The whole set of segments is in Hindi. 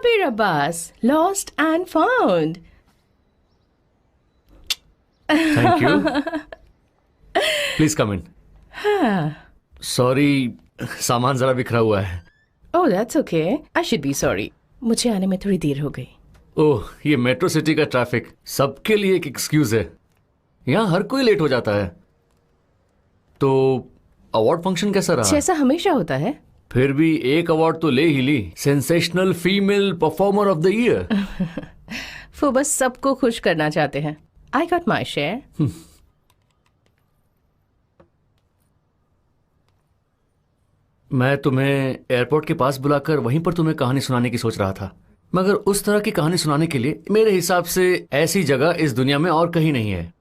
Sabir Abbas, lost and found. Thank you. Please come in. Sorry, सामान जरा बिखरा हुआ है. Oh, that's okay. I should be sorry. मुझे आने में थोड़ी देर हो गई. ओह, ये मेट्रो सिटी का ट्रैफिक सबके लिए एक एक्सक्यूज है. यहाँ हर कोई लेट हो जाता है. तो अवार्ड फंक्शन कैसा रहा? जैसा हमेशा होता है. फिर भी एक अवार्ड तो ले ही ली. Sensational female performer of the year. वो बस सबको खुश करना चाहते हैं. I got my share. मैं तुम्हें एयरपोर्ट के पास बुलाकर वहीं पर तुम्हें कहानी सुनाने की सोच रहा था, मगर उस तरह की कहानी सुनाने के लिए मेरे हिसाब से ऐसी जगह इस दुनिया में और कहीं नहीं है.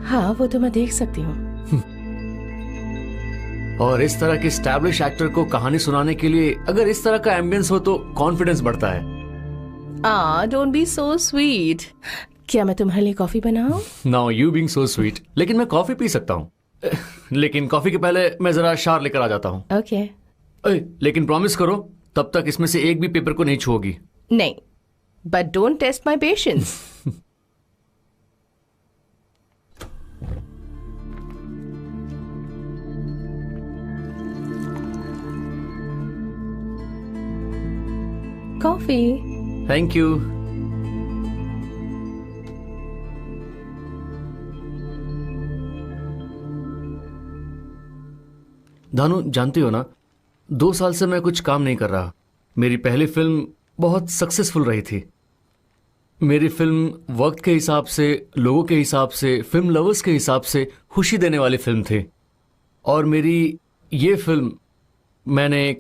हाँ, वो तो मैं देख सकती हूँ. और इस तरह के एस्टैब्लिश एक्टर को कहानी सुनाने के लिए अगर इस तरह का एम्बियंस हो तो कॉन्फिडेंस बढ़ता है. Don't be so sweet. क्या मैं तुम्हारे लिए कॉफी बनाऊं? Now you being so sweet. लेकिन मैं कॉफी पी सकता हूँ. लेकिन कॉफी के पहले मैं जरा शार लेकर आ जाता हूँ. ओके. लेकिन प्रॉमिस करो तब तक इसमें से एक भी पेपर को नहीं छुओगी. नहीं, but don't test my patience. Coffee. Thank you. Dhanu, जानती हो ना, 2 साल से मैं कुछ काम नहीं कर रहा. मेरी पहली फिल्म बहुत सक्सेसफुल रही थी. मेरी फिल्म वक्त के हिसाब से, लोगों के हिसाब से, फिल्म लवर्स के हिसाब से खुशी देने वाली फिल्म थी. और मेरी ये फिल्म मैंने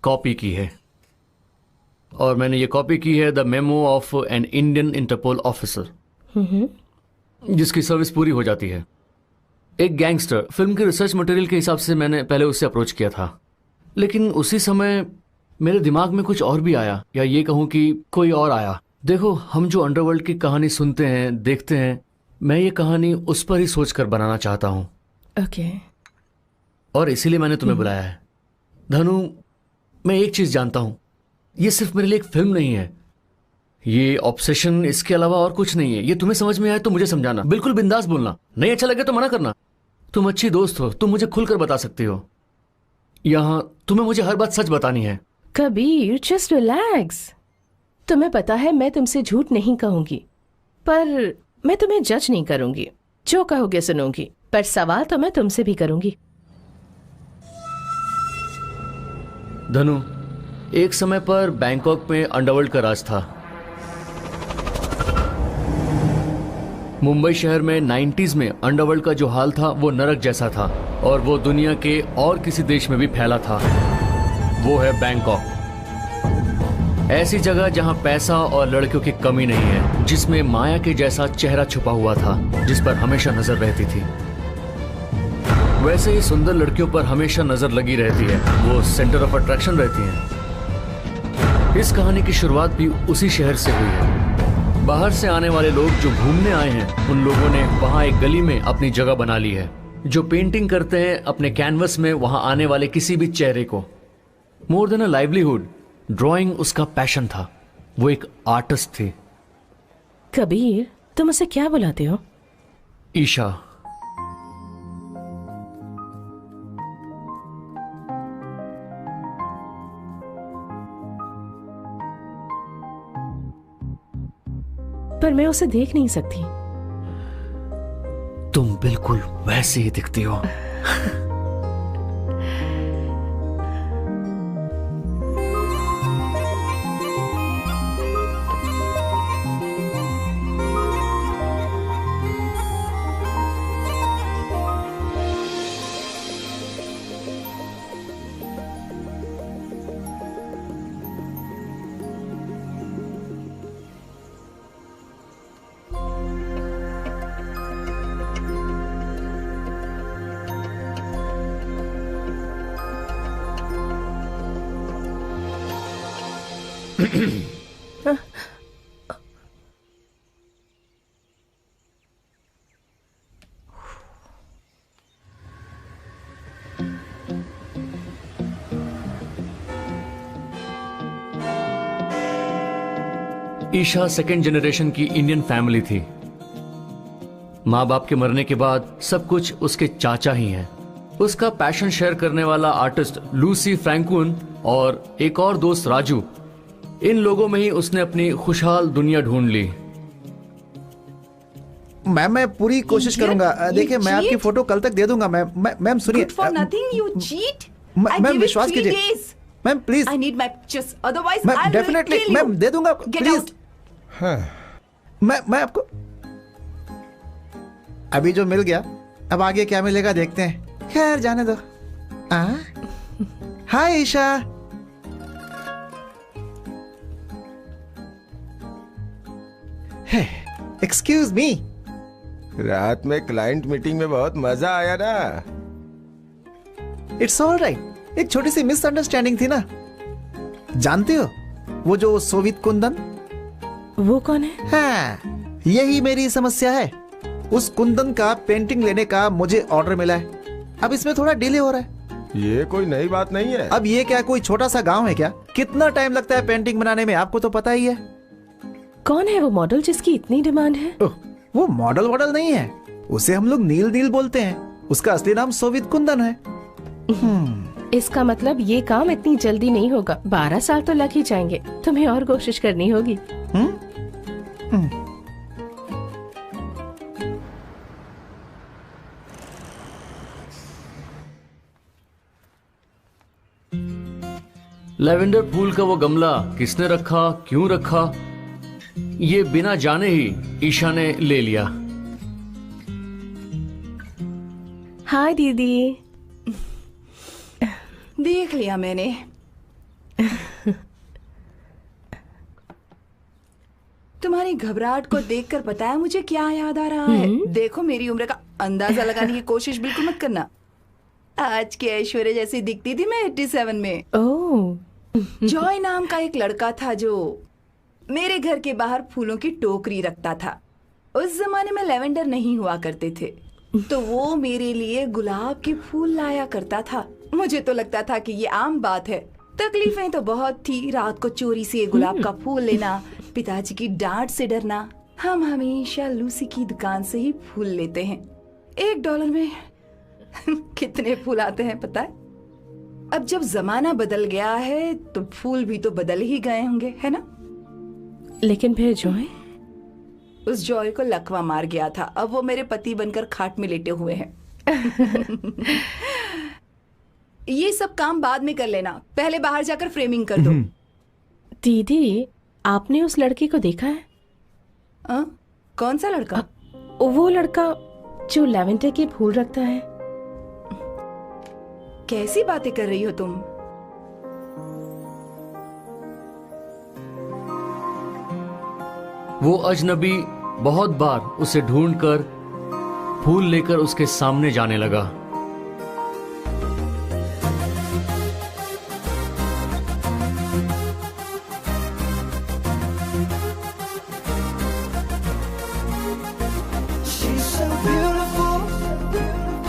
कॉपी की है. और मैंने ये कॉपी की है the memo of an Indian Interpol officer, जिसकी सर्विस पूरी हो जाती है. एक गैंगस्टर. फिल्म के रिसर्च मटेरियल के हिसाब से मैंने पहले उससे अप्रोच किया था, लेकिन उसी समय मेरे दिमाग में कुछ और भी आया, या ये कहूँ कि कोई और आया. देखो, हम जो अंडरवर्ल्ड की कहानी सुनते हैं, देखते हैं, मैं ये कहानी उस पर ही सोचकर बनाना चाहता हूँ. ओके. और इसीलिए मैंने तुम्हें बुलाया है. धनु, मैं एक चीज जानता हूँ, ये सिर्फ मेरे लिए एक फिल्म नहीं है. ये ऑब्सेशन इसके अलावा और कुछ नहीं है. ये तुम्हें समझ में आए तो मुझे समझाना. बिल्कुल बिंदास बोलना. नहीं अच्छा लगे तो मना करना. तुम अच्छी दोस्त हो, तुम मुझे खुलकर बता सकती हो. यहाँ तुम्हें मुझे हर बात सच बतानी है. Kabir, just relax. तुम्हें पता है मैं तुमसे झूठ नहीं कहूंगी, पर मैं तुम्हें जज नहीं करूंगी. जो कहोगे सुनूंगी, पर सवाल तो मैं तुमसे भी करूंगी. धनु, एक समय पर बैंकॉक में अंडरवर्ल्ड का राज था. मुंबई शहर में 90s में अंडरवर्ल्ड का जो हाल था वो नरक जैसा था, और वो दुनिया के और किसी देश में भी फैला था. वो है बैंकॉक. ऐसी जगह जहां पैसा और लड़कियों की कमी नहीं है, जिसमें माया के जैसा चेहरा छुपा हुआ था, जिस पर हमेशा नजर रहती थी. वैसे ही सुंदर लड़कियों पर हमेशा नजर लगी रहती है. वो सेंटर ऑफ अट्रैक्शन रहती हैं. इस कहानी की शुरुआत भी उसी शहर से हुई है. बाहर से आने वाले लोग जो घूमने आए हैं, उन लोगों ने वहां एक गली में अपनी जगह बना ली है. जो पेंटिंग करते हैं अपने कैनवस में वहां आने वाले किसी भी चेहरे को. मोर देन अ लाइवलीहुड, ड्राइंग उसका पैशन था. वो एक आर्टिस्ट थी. कबीर, तुम उसे क्या बुलाते हो? ईशा. पर मैं उसे देख नहीं सकती. तुम बिल्कुल वैसे ही दिखती हो. ईशा सेकेंड जनरेशन की इंडियन फैमिली थी। माँ बाप के मरने के बाद सब कुछ उसके चाचा ही हैं। उसका पैशन शेयर करने वाला आर्टिस्ट लूसी फ्रैंकुन और एक और दोस्त राजू, इन लोगों में ही उसने अपनी खुशहाल दुनिया ढूंढ ली। मैम मैं पूरी कोशिश करूंगा। देखिए मैं आपकी फोटो कल तक दे दूंगा। मैम सुनिए। Good for nothing, you cheat. I ma'am give you विश्वास 3 कीजिए। days. Ma'am please. I need my pictures. Otherwise, ma'am I will definitely kill you. Ma'am दे दूंगा Get प्लीज। out. मैं आपको अभी जो मिल गया, अब आगे क्या मिलेगा देखते हैं। खैर जाने दो। हाय ईशा। Excuse me. रात में क्लाइंट मीटिंग में बहुत मजा आया ना। It's all right. एक छोटी सी मिसअंडरस्टैंडिंग थी ना। जानते हो वो जो सोवित कुंदन? वो कौन है? हाँ, यही मेरी समस्या है। उस कुंदन का पेंटिंग लेने का मुझे ऑर्डर मिला है। अब इसमें थोड़ा डिले हो रहा है। ये कोई नई बात नहीं है। अब ये क्या कोई छोटा सा गांव है क्या? कितना टाइम लगता है पेंटिंग बनाने में, आपको तो पता ही है। कौन है वो मॉडल जिसकी इतनी डिमांड है? वो मॉडल नहीं है, उसे हम लोग नील नील बोलते हैं। उसका असली नाम सोवित कुंदन है। इसका मतलब ये काम इतनी जल्दी नहीं होगा। 12 साल तो लग ही जाएंगे। तुम्हें और कोशिश करनी होगी। लैवेंडर फूल का वो गमला किसने रखा, क्यों रखा, ये बिना जाने ही ईशा ने ले लिया। हाय दीदी। देख लिया मैंने। तुम्हारी घबराहट को देखकर पता है मुझे क्या याद आ रहा है। देखो मेरी उम्र का अंदाजा लगाने की कोशिश बिल्कुल मत करना। आज के ऐश्वर्या जैसी दिखती थी मैं 87 में। ओह। जॉय नाम का एक लड़का था जो मेरे घर के बाहर फूलों की टोकरी रखता था। उस जमाने में लेवेंडर नहीं हुआ करते थे, तो वो मेरे लिए गुलाब के फूल लाया करता था। मुझे तो लगता था कि ये आम बात है। तकलीफें तो बहुत थी। रात को चोरी से गुलाब का फूल लेना, पिताजी की डांट से डरना। हम हमेशा लूसी की दुकान से ही फूल लेते हैं। $1 में कितने फूल आते हैं पता है? अब जब जमाना बदल गया है तो फूल भी तो बदल ही गए होंगे, है ना? लेकिन फिर जॉय? उस जॉय को लकवा मार गया था। अब वो मेरे पति बनकर खाट में लेटे हुए हैं। ये सब काम बाद में कर लेना, पहले बाहर जाकर फ्रेमिंग कर दो। दीदी, आपने उस लड़के को देखा है? कौन सा लड़का? वो लड़का जो लैवेंडर के फूल रखता है। कैसी बातें कर रही हो तुम? वो अजनबी बहुत बार उसे ढूंढकर फूल लेकर उसके सामने जाने लगा। She's so beautiful,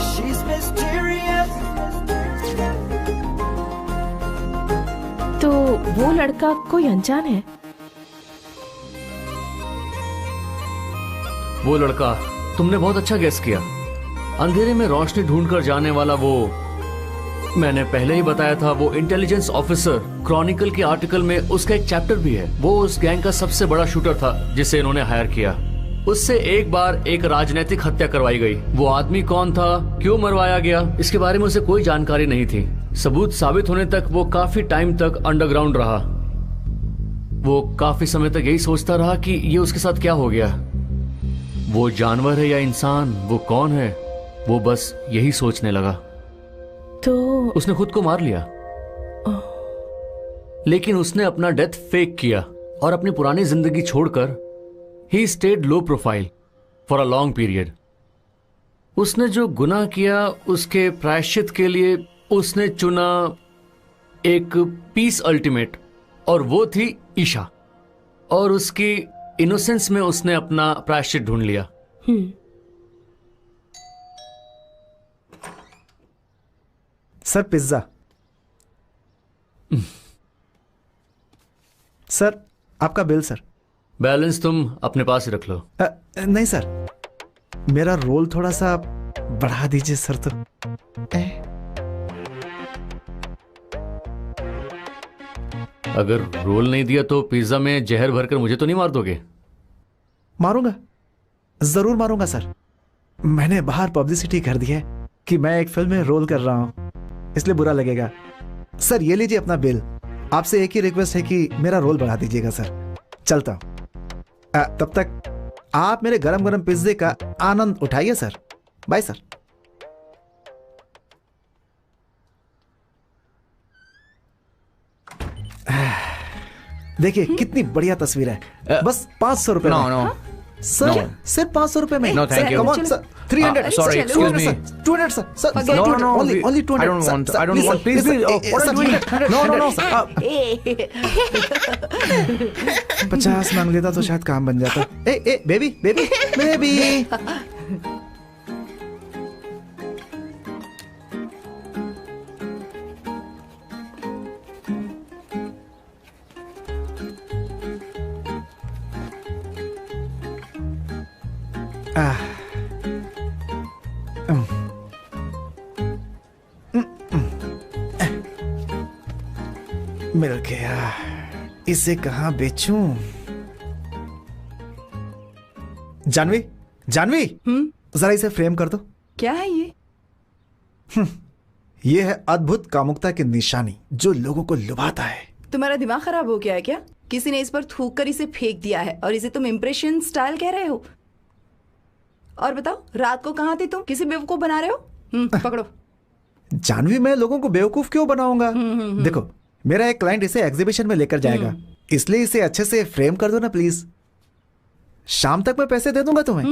she's mysterious. तो वो लड़का कोई अनजान है? वो लड़का, तुमने बहुत अच्छा गेस किया। अंधेरे में रोशनी ढूंढकर जाने वाला वो, मैंने पहले ही बताया था, वो इंटेलिजेंस ऑफिसर। क्रॉनिकल के आर्टिकल में उसका एक चैप्टर भी है। वो उस गैंग का सबसे बड़ा शूटर था जिसे इन्होंने हायर किया। उससे एक बार एक राजनीतिक हत्या करवाई गई। वो आदमी कौन था, क्यों मरवाया गया, इसके बारे में उसे कोई जानकारी नहीं थी। सबूत साबित होने तक वो काफी टाइम तक अंडरग्राउंड रहा। वो काफी समय तक यही सोचता रहा कि ये उसके साथ क्या हो गया। वो जानवर है या इंसान, वो कौन है, वो बस यही सोचने लगा। तो उसने खुद को मार लिया। लेकिन उसने अपना डेथ फेक किया और अपनी पुरानी जिंदगी छोड़कर he stayed low profile for a long period. उसने जो गुनाह किया उसके प्रायश्चित के लिए उसने चुना एक पीस अल्टीमेट, और वो थी ईशा। और उसकी इनोसेंस में उसने अपना प्रायश्चित ढूंढ लिया। Sir pizza. सर आपका बिल सर। बैलेंस तुम अपने पास ही रख लो। नहीं सर, मेरा रोल थोड़ा सा बढ़ा दीजिए सर। तो अगर रोल नहीं दिया तो पिज्जा में जहर भरकर मुझे तो नहीं मार दोगे? मारूंगा, जरूर मारूंगा सर। मैंने बाहर पब्लिसिटी कर दी है कि मैं एक फिल्म में रोल कर रहा हूं, इसलिए बुरा लगेगा। सर ये लीजिए अपना बिल। आपसे एक ही रिक्वेस्ट है कि मेरा रोल बढ़ा दीजिएगा सर। चलता हूं। तब तक आप मेरे गरम गरम पिज्जे का आनंद उठाइए सर। Bye sir. देखिए कितनी बढ़िया तस्वीर है। बस 500 रुपए नो में। No sir No. सिर्फ 500 रुपए में। No, thank you. Come on, sir. 300. Sorry, Sir, excuse 200, me. sir. 200, sir. Sir, Forget No, no, no. only 200. I don't Sir, want. sir, I don't want. Please, sir, please. What sir, are you doing? 100, No, no, no. sir. 50 मांग लेता तो शायद काम बन जाता। ए बेबी बेबी बेबी। मिल गया। इसे कहाँ बेचूं? जानवी, जानवी, जरा इसे फ्रेम कर दो। क्या है ये? ये है अद्भुत कामुकता की निशानी जो लोगों को लुभाता है। तुम्हारा दिमाग खराब हो गया है क्या? किसी ने इस पर थूक कर इसे फेंक दिया है और इसे तुम इम्प्रेशन स्टाइल कह रहे हो? और बताओ, रात को कहाँ थे तुम? किसी बेवकूफ बना रहे हो? पकड़ो। जानवी, मैं लोगों को बेवकूफ क्यों बनाऊंगा? देखो, मेरा एक क्लाइंट इसे एग्जीबिशन में लेकर जाएगा, इसलिए इसे अच्छे से फ्रेम कर दो ना प्लीज। शाम तक मैं पैसे दे दूंगा तुम्हें।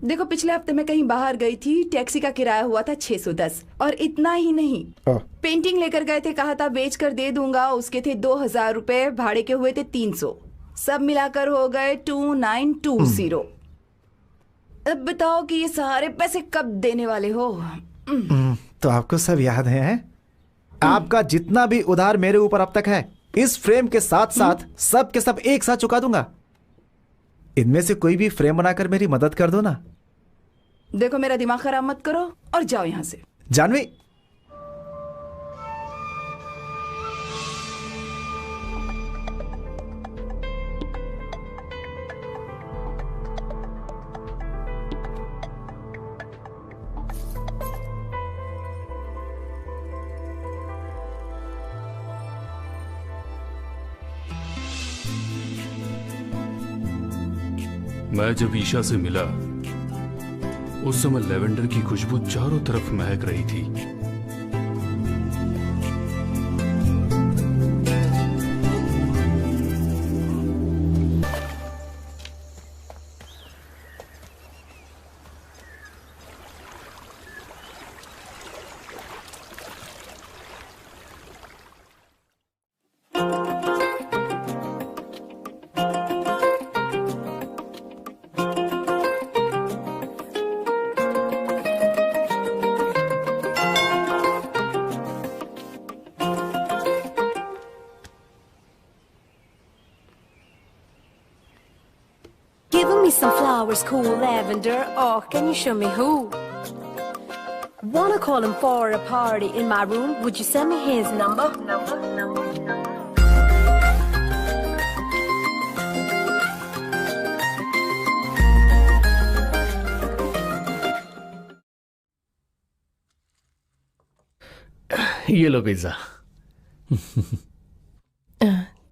देखो, पिछले हफ्ते मैं कहीं बाहर गई थी, टैक्सी का किराया हुआ था 610। और इतना ही नहीं, पेंटिंग लेकर गए थे, कहा था बेच कर दे दूंगा, उसके थे 2000 रुपए, भाड़े के हुए थे 300, सब मिलाकर हो गए 2920। अब बताओ कि ये सारे पैसे कब देने वाले हो? तो आपको सब याद है? आपका जितना भी उधार मेरे ऊपर अब तक है, इस फ्रेम के साथ साथ सब के सब एक साथ चुका दूंगा। इनमें से कोई भी फ्रेम बनाकर मेरी मदद कर दो ना। देखो, मेरा दिमाग खराब मत करो और जाओ यहां से। जानवी, मैं जब ईशा से मिला उस समय लेवेंडर की खुशबू चारों तरफ महक रही थी। Giving me some flowers, cool lavender. Oh, can you show me who? Wanna call him for a party in my room? Would you send me his number? ये लो पिज्जा।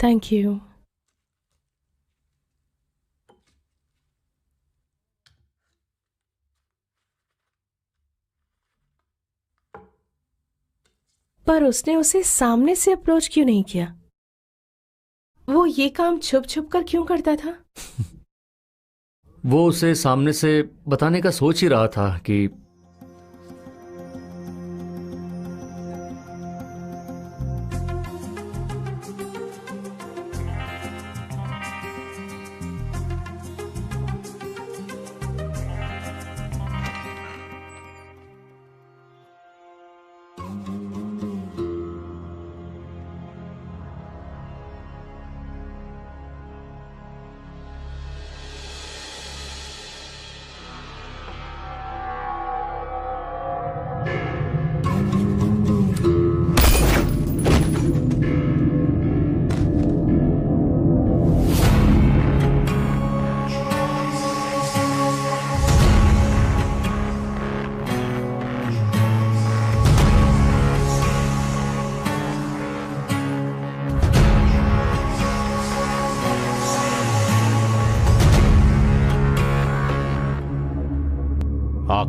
Thank you. पर उसने उसे सामने से अप्रोच क्यों नहीं किया? वो ये काम छुप छुप कर क्यों करता था? वो उसे सामने से बताने का सोच ही रहा था कि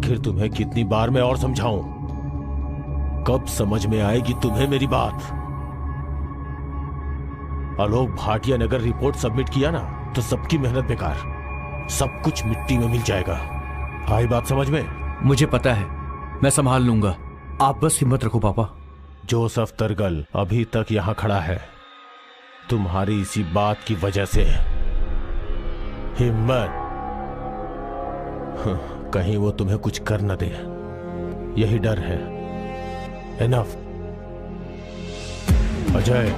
आखिर तुम्हें कितनी बार मैं और समझाऊं? कब समझ में आएगी तुम्हें मेरी बात? आलोक भाटिया ने अगर रिपोर्ट सबमिट किया ना तो सबकी मेहनत बेकार, सब कुछ मिट्टी में मिल जाएगा। आई बात समझ में? मुझे पता है, मैं संभाल लूंगा, आप बस हिम्मत रखो पापा। जोसेफ तरगल अभी तक यहां खड़ा है तुम्हारी इसी बात की वजह से। हिम्मत, कहीं वो तुम्हें कुछ कर न दे, यही डर है। एनफ। अजय,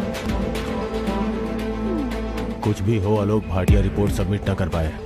कुछ भी हो आलोक भाटिया रिपोर्ट सबमिट ना कर पाए।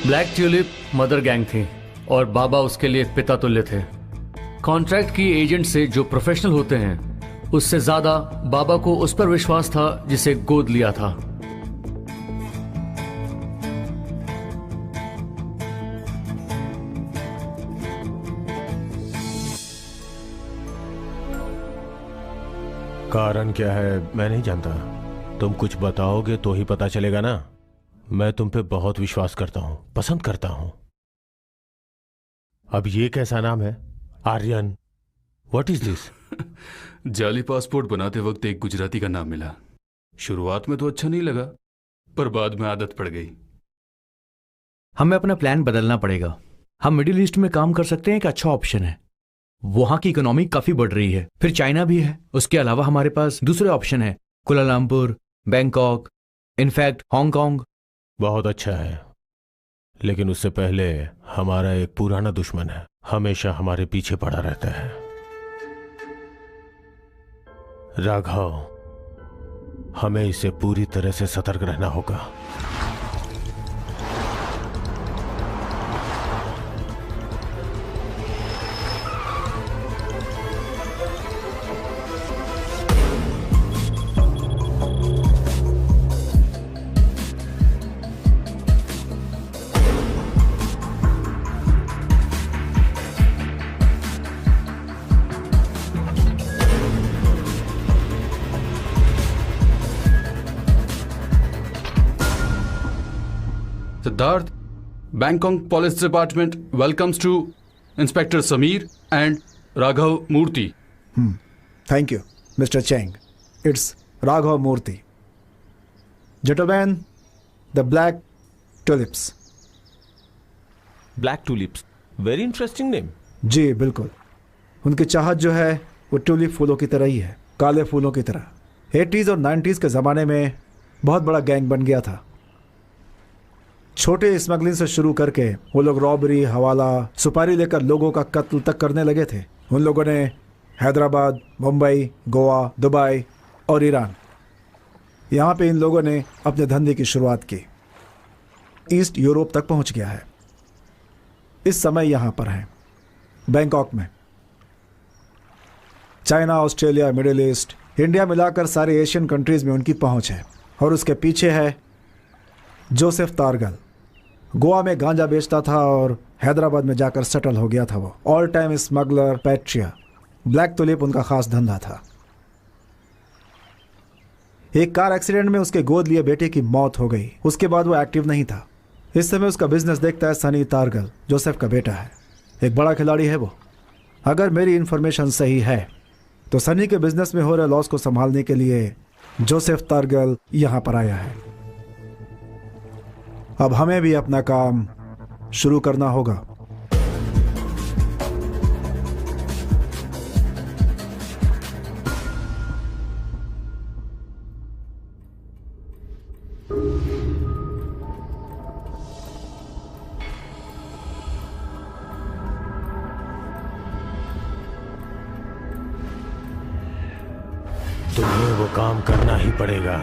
ब्लैक ट्यूलिप मदर गैंग थी और बाबा उसके लिए पिता तुल्य थे। कॉन्ट्रैक्ट की एजेंट से जो प्रोफेशनल होते हैं उससे ज्यादा बाबा को उस पर विश्वास था जिसे गोद लिया था। कारण क्या है मैं नहीं जानता, तुम कुछ बताओगे तो ही पता चलेगा ना। मैं तुम पे बहुत विश्वास करता हूं, पसंद करता हूं। अब ये कैसा नाम है? Aryan, what is this? जाली पासपोर्ट बनाते वक्त एक गुजराती का नाम मिला। शुरुआत में तो अच्छा नहीं लगा, पर बाद में आदत पड़ गई। हमें अपना प्लान बदलना पड़ेगा। हम मिडिल ईस्ट में काम कर सकते हैं, एक अच्छा ऑप्शन है। वहां की इकोनॉमी काफी बढ़ रही है, फिर चाइना भी है। उसके अलावा हमारे पास दूसरे ऑप्शन है, कुलालमपुर, बैंकॉक, इनफैक्ट हांगकांग। बहुत अच्छा है, लेकिन उससे पहले हमारा एक पुराना दुश्मन है, हमेशा हमारे पीछे पड़ा रहता है। राघव, हमें इसे पूरी तरह से सतर्क रहना होगा। Siddharth, Bangkok Police Department welcomes to Inspector Sameer and Raghav Murthy. Thank you, Mr. Cheng. It's Raghav Murthy. Gentlemen, the Black Tulips. Black tulips, very interesting name. जी बिल्कुल, उनकी चाहत जो है वो ट्यूलिप फूलों की तरह ही है, काले फूलों की तरह। 80s और 90s के ज़माने में बहुत बड़ा गैंग बन गया था। छोटे स्मगलिंग से शुरू करके वो लोग रॉबरी, हवाला, सुपारी लेकर लोगों का कत्ल तक करने लगे थे। उन लोगों ने हैदराबाद, मुंबई, गोवा, दुबई और ईरान, यहाँ पे इन लोगों ने अपने धंधे की शुरुआत की। ईस्ट यूरोप तक पहुँच गया है। इस समय यहाँ पर है बैंकॉक में। China, Australia, middle east, India मिलाकर सारे एशियन कंट्रीज में उनकी पहुँच है। और उसके पीछे है जोसेफ तारगल। गोवा में गांजा बेचता था और हैदराबाद में जाकर सेटल हो गया था। वो all time smuggler, patria, black tulip उनका खास धंधा था। एक कार एक्सीडेंट में उसके गोद लिए बेटे की मौत हो गई। उसके बाद वो एक्टिव नहीं था। इस समय उसका बिजनेस देखता है सनी तारगल, जोसेफ का बेटा है। एक बड़ा खिलाड़ी है वो। अगर मेरी इंफॉर्मेशन सही है तो सनी के बिजनेस में हो रहे लॉस को संभालने के लिए जोसेफ तारगल यहां पर आया है। अब हमें भी अपना काम शुरू करना होगा। तुम्हें वो काम करना ही पड़ेगा।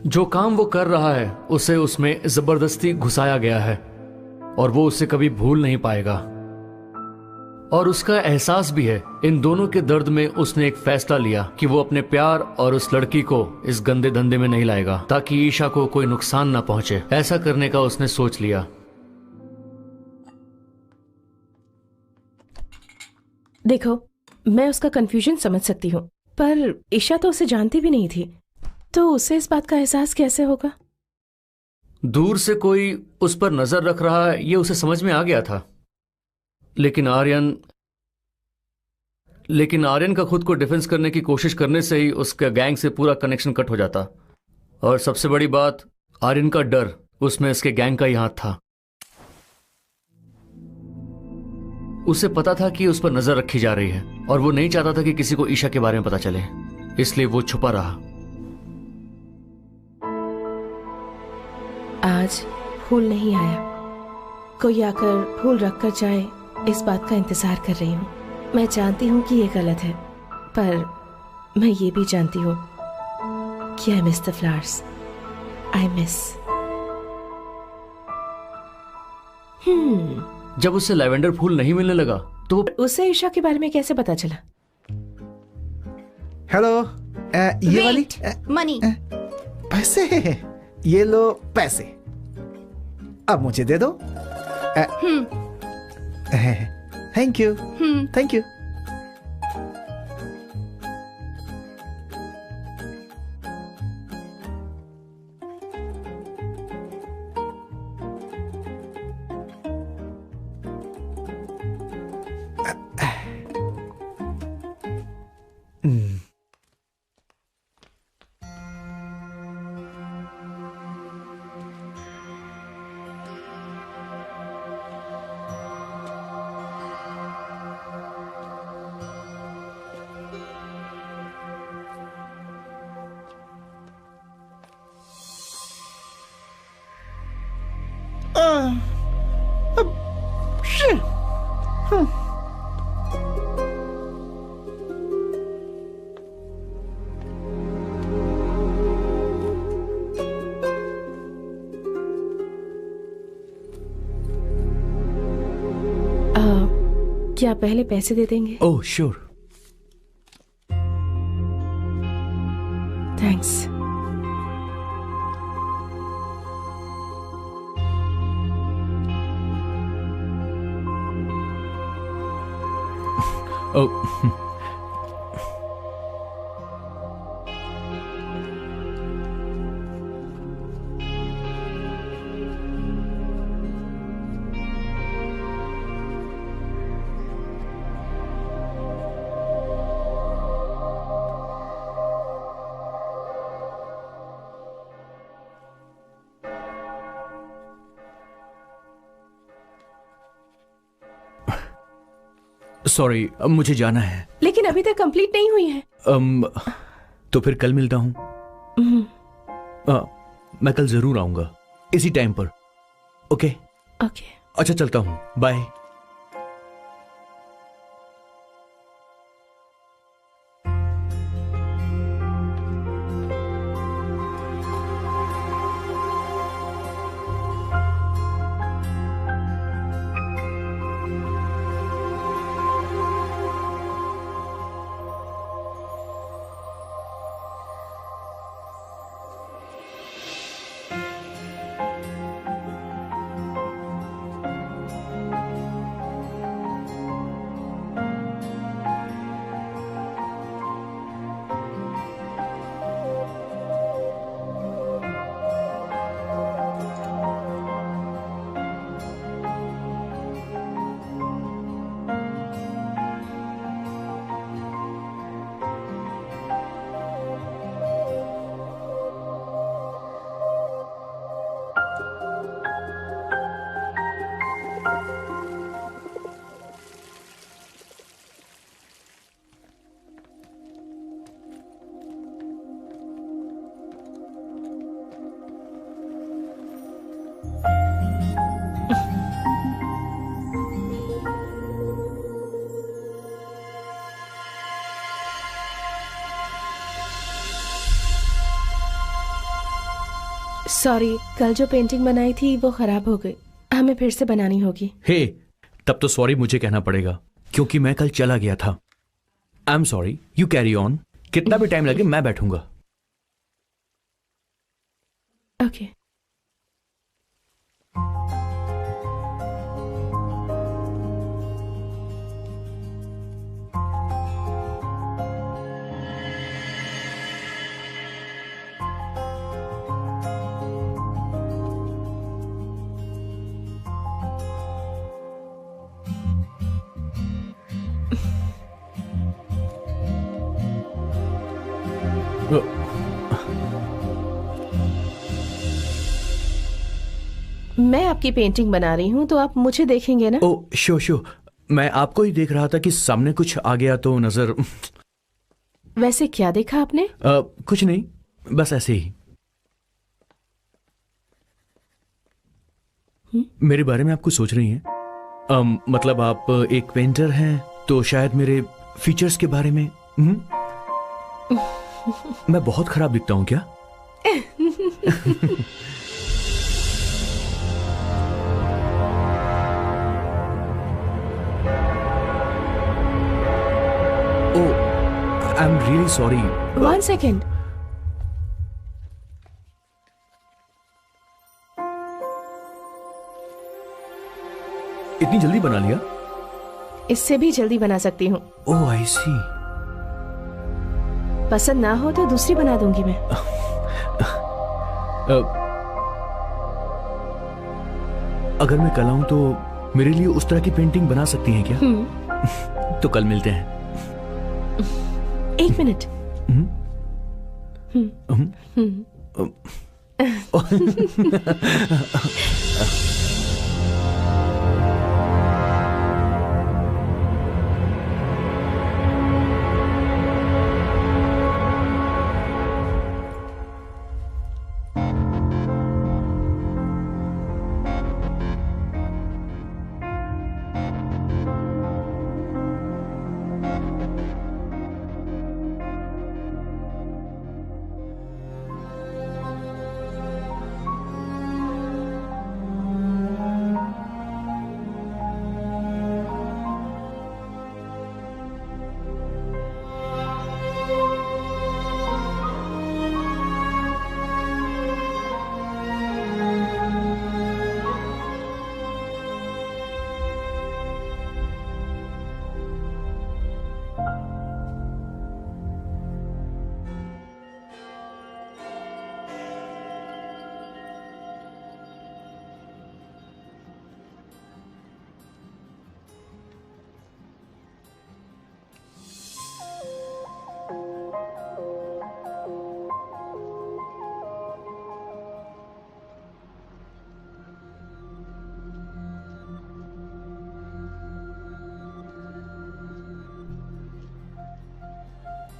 जो काम वो कर रहा है उसे उसमें जबरदस्ती घुसाया गया है और वो उसे कभी भूल नहीं पाएगा। और उसका एहसास भी है। इन दोनों के दर्द में उसने एक फैसला लिया कि वो अपने प्यार और उस लड़की को इस गंदे धंधे में नहीं लाएगा ताकि ईशा को कोई नुकसान ना पहुंचे। ऐसा करने का उसने सोच लिया। देखो, मैं उसका कंफ्यूजन समझ सकती हूँ, पर ईशा तो उसे जानती भी नहीं थी, तो उसे इस बात का एहसास कैसे होगा? दूर से कोई उस पर नजर रख रहा है ये उसे समझ में आ गया था। लेकिन आर्यन का खुद को डिफेंस करने की कोशिश करने से ही उसका गैंग से पूरा कनेक्शन कट हो जाता। और सबसे बड़ी बात, आर्यन का डर उसमें इसके गैंग का ही हाथ था। उसे पता था कि उस पर नजर रखी जा रही है और वो नहीं चाहता था कि किसी को ईशा के बारे में पता चले, इसलिए वो छुपा रहा। आज फूल नहीं आया। कोई आकर फूल रखकर जाए, इस बात का इंतजार कर रही हूँ। मैं जानती हूँ कि ये गलत है, पर मैं ये भी जानती हूँ कि I miss the flowers. I miss. जब उसे लैवेंडर फूल नहीं मिलने लगा तो उसे ईशा के बारे में कैसे पता चला? हेलो, ये वाली मनी। पैसे, ये लो पैसे, अब मुझे दे दो। Thank you, thank you. क्या पहले पैसे दे देंगे? Oh sure. Thanks. Oh sorry, मुझे जाना है। लेकिन अभी तक कंप्लीट नहीं हुई है। तो फिर कल मिलता हूँ। मैं कल जरूर आऊंगा इसी टाइम पर। Okay okay. अच्छा, चलता हूँ, बाय। सॉरी, कल जो पेंटिंग बनाई थी वो खराब हो गई, हमें फिर से बनानी होगी। हे, तब तो सॉरी मुझे कहना पड़ेगा क्योंकि मैं कल चला गया था। I am sorry, you carry on. कितना भी टाइम लगे मैं बैठूंगा। ओके। मैं आपकी पेंटिंग बना रही हूँ तो आप मुझे देखेंगे ना? ओ शो, मैं आपको ही देख रहा था कि सामने कुछ आ गया तो नजर। वैसे क्या देखा आपने? कुछ नहीं, बस ऐसे ही। मेरे बारे में आप कुछ सोच रही हैं? मतलब आप एक पेंटर हैं तो शायद मेरे फीचर्स के बारे में। मैं बहुत खराब दिखता हूं क्या? I am really sorry. 1 second. इतनी जल्दी बना लिया? इससे भी जल्दी बना सकती हूँ। ओह आई सी। पसंद ना हो तो दूसरी बना दूंगी मैं। अगर मैं कल आऊं तो मेरे लिए उस तरह की पेंटिंग बना सकती हैं क्या? तो कल मिलते हैं। 1 मिनट।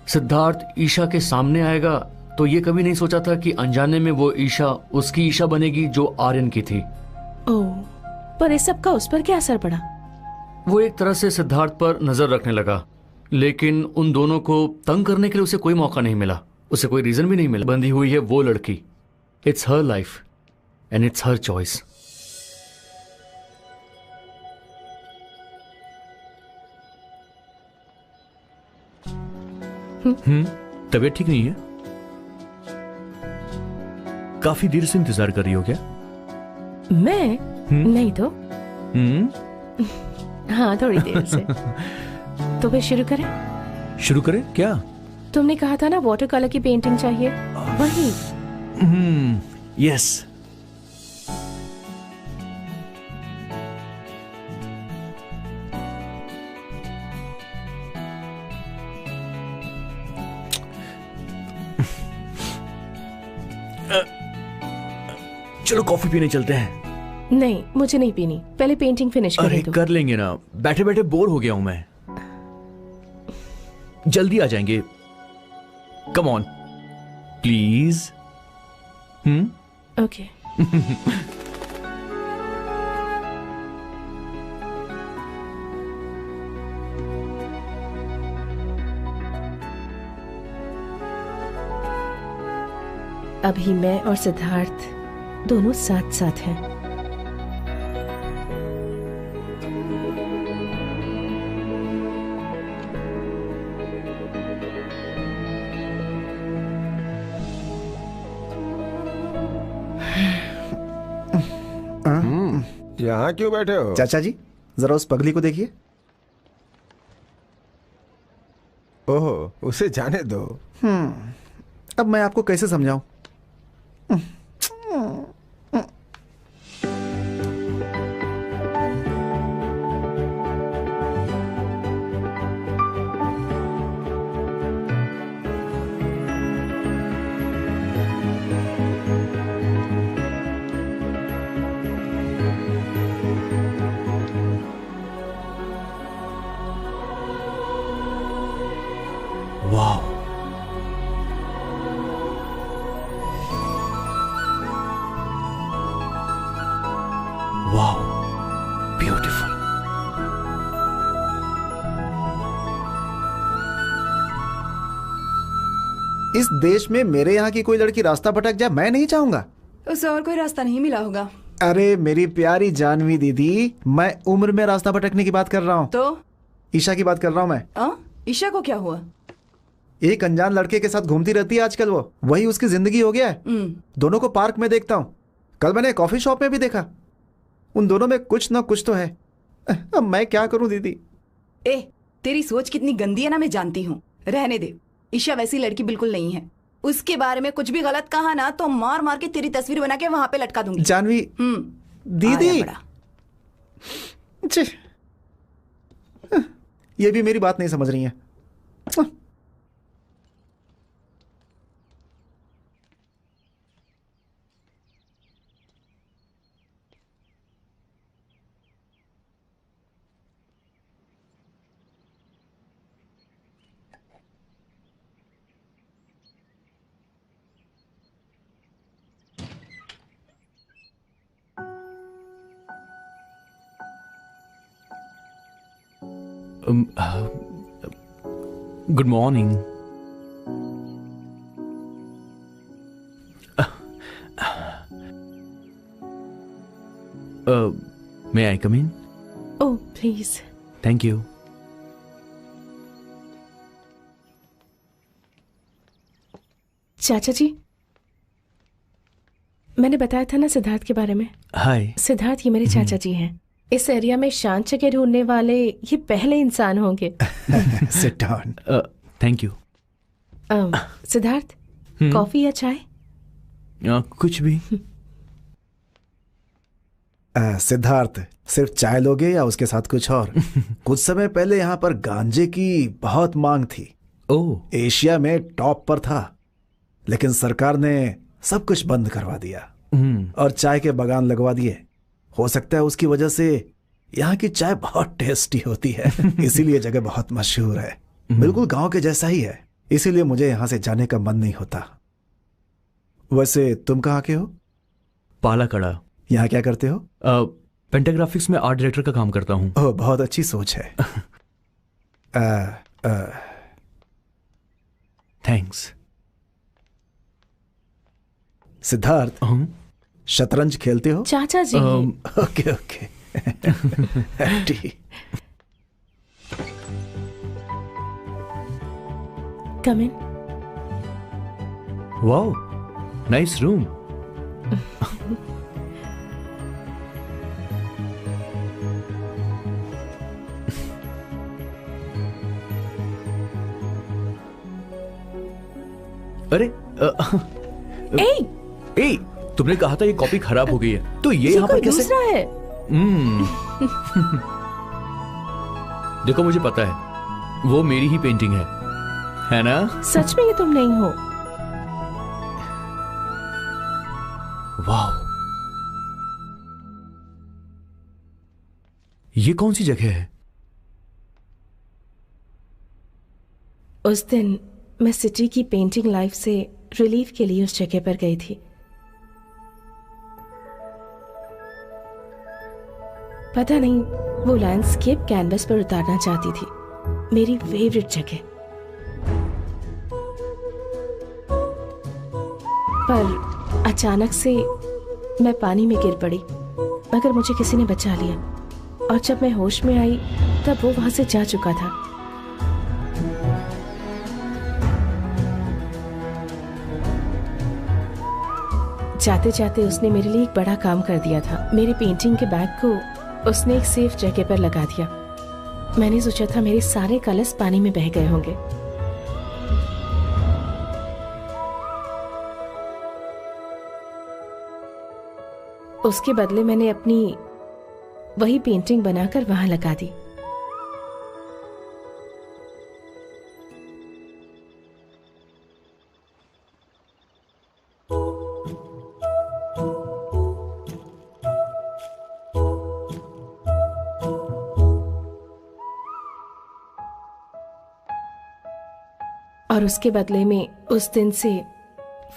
सिद्धार्थ ईशा के सामने आएगा तो ये कभी नहीं सोचा था कि अनजाने में वो ईशा उसकी ईशा बनेगी जो आर्यन की थी। ओह, पर इस सब का उस पर क्या असर पड़ा? वो एक तरह से सिद्धार्थ पर नजर रखने लगा, लेकिन उन दोनों को तंग करने के लिए उसे कोई मौका नहीं मिला, उसे कोई रीजन भी नहीं मिला। बंधी हुई है वो लड़की। It's her life and it's her choice. तबीयत ठीक नहीं है? काफी देर से इंतजार कर रही हो क्या? मैं? नहीं तो। हाँ, थोड़ी देर से। तो फिर शुरू करें? शुरू करें क्या? तुमने कहा था ना वाटर कलर की पेंटिंग चाहिए, वही। यस। चलो कॉफी पीने चलते हैं। नहीं, मुझे नहीं पीनी, पहले पेंटिंग फिनिश अरे करने दो। कर लेंगे ना, बैठे बैठे बोर हो गया हूं मैं। जल्दी आ जाएंगे, कम ऑन प्लीज। ओके। अभी मैं और सिद्धार्थ दोनों साथ साथ हैं। यहाँ क्यों बैठे हो? चाचा जी, जरा उस पगली को देखिए। ओहो, उसे जाने दो। अब मैं आपको कैसे समझाऊं? वाह, वाह, ब्यूटीफुल। इस देश में मेरे यहाँ की कोई लड़की रास्ता भटक जाए, मैं नहीं चाहूंगा। उसे और कोई रास्ता नहीं मिला होगा। अरे मेरी प्यारी जानवी दीदी, मैं उम्र में रास्ता भटकने की बात कर रहा हूँ। तो ईशा की बात कर रहा हूँ मैं। ईशा को क्या हुआ? एक अनजान लड़के के साथ घूमती रहती है आजकल, वो वही उसकी जिंदगी हो गया है। दोनों को पार्क में देखता हूँ, कल मैंने कॉफी शॉप में भी देखा। उन दोनों में कुछ ना कुछ तो है। अब मैं क्या करूं दीदी? तेरी सोच कितनी गंदी है ना, मैं जानती हूँ। रहने दे, ईशा वैसी लड़की बिल्कुल नहीं है। उसके बारे में कुछ भी गलत कहा ना तो मार मार के तेरी तस्वीर बना के वहां पे लटका दूंगी। जानवी दीदी, ये भी मेरी बात नहीं समझ रही है। Good morning. May I come in? Oh please. Thank you. चाचा जी, मैंने बताया था ना सिद्धार्थ के बारे में। हाय। सिद्धार्थ ये मेरे चाचा जी हैं। इस एरिया में शांत जगह ढूंढने वाले ये पहले इंसान होंगे। Sit down. Thank you. Siddharth, coffee या चाय? कुछ भी। सिद्धार्थ, सिर्फ चाय लोगे या उसके साथ कुछ और? कुछ समय पहले यहाँ पर गांजे की बहुत मांग थी। ओह। एशिया में टॉप पर था, लेकिन सरकार ने सब कुछ बंद करवा दिया और चाय के बागान लगवा दिए। हो सकता है उसकी वजह से यहाँ की चाय बहुत टेस्टी होती है, इसीलिए जगह बहुत मशहूर है। बिल्कुल गांव के जैसा ही है। इसीलिए मुझे यहां से जाने का मन नहीं होता। वैसे तुम कहाँ के हो? पालाकड़ा। यहाँ क्या करते हो? पेंटाग्राफिक्स में आर्ट डायरेक्टर का काम करता हूँ। ओह, बहुत अच्छी सोच है। थैंक्स। सिद्धार्थ, शतरंज खेलते हो? चाचा जी। Okay okay. ठीक। Come in. Wow, nice room. अरे ए, तुमने कहा था ये कॉपी खराब हो गई है, तो ये यहाँ पर कैसे? दूसरा है। देखो, मुझे पता है वो मेरी ही पेंटिंग है ना? सच में ये तुम नहीं हो? वाह, ये कौन सी जगह है? उस दिन मैं सिटी की पेंटिंग लाइफ से रिलीफ के लिए उस जगह पर गई थी। पता नहीं वो लैंडस्केप कैनवस पर उतारना चाहती थी, मेरी फेवरेट जगह। पर अचानक से मैं पानी में गिर पड़ी, मगर मुझे किसी ने बचा लिया और जब मैं होश में आई तब वो वहां से जा चुका था। जाते जाते उसने मेरे लिए एक बड़ा काम कर दिया था। मेरी पेंटिंग के बैग को उसने एक सेफ जगह पर लगा दिया। मैंने सोचा था मेरे सारे कलर्स पानी में बह गए होंगे। उसके बदले मैंने अपनी वही पेंटिंग बनाकर वहां लगा दी। और उसके बदले में उस दिन से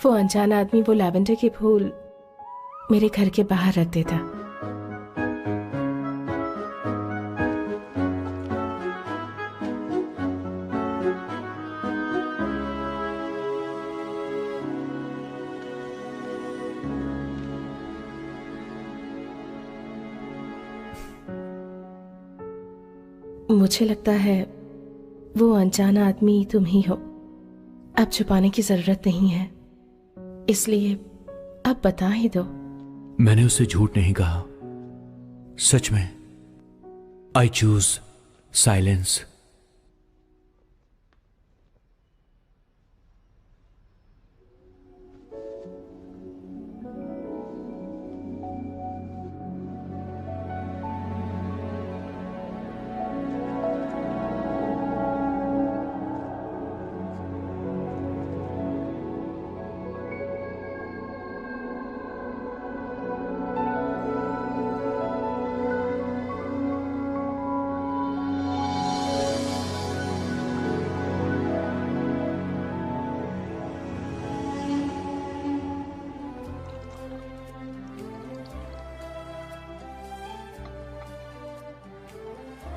वो अनजान आदमी वो लैवेंडर के फूल मेरे घर के बाहर रख देता। मुझे लगता है वो अनजान आदमी तुम ही हो। अब छुपाने की जरूरत नहीं है, इसलिए अब बता ही दो। मैंने उससे झूठ नहीं कहा, सच में। I choose silence.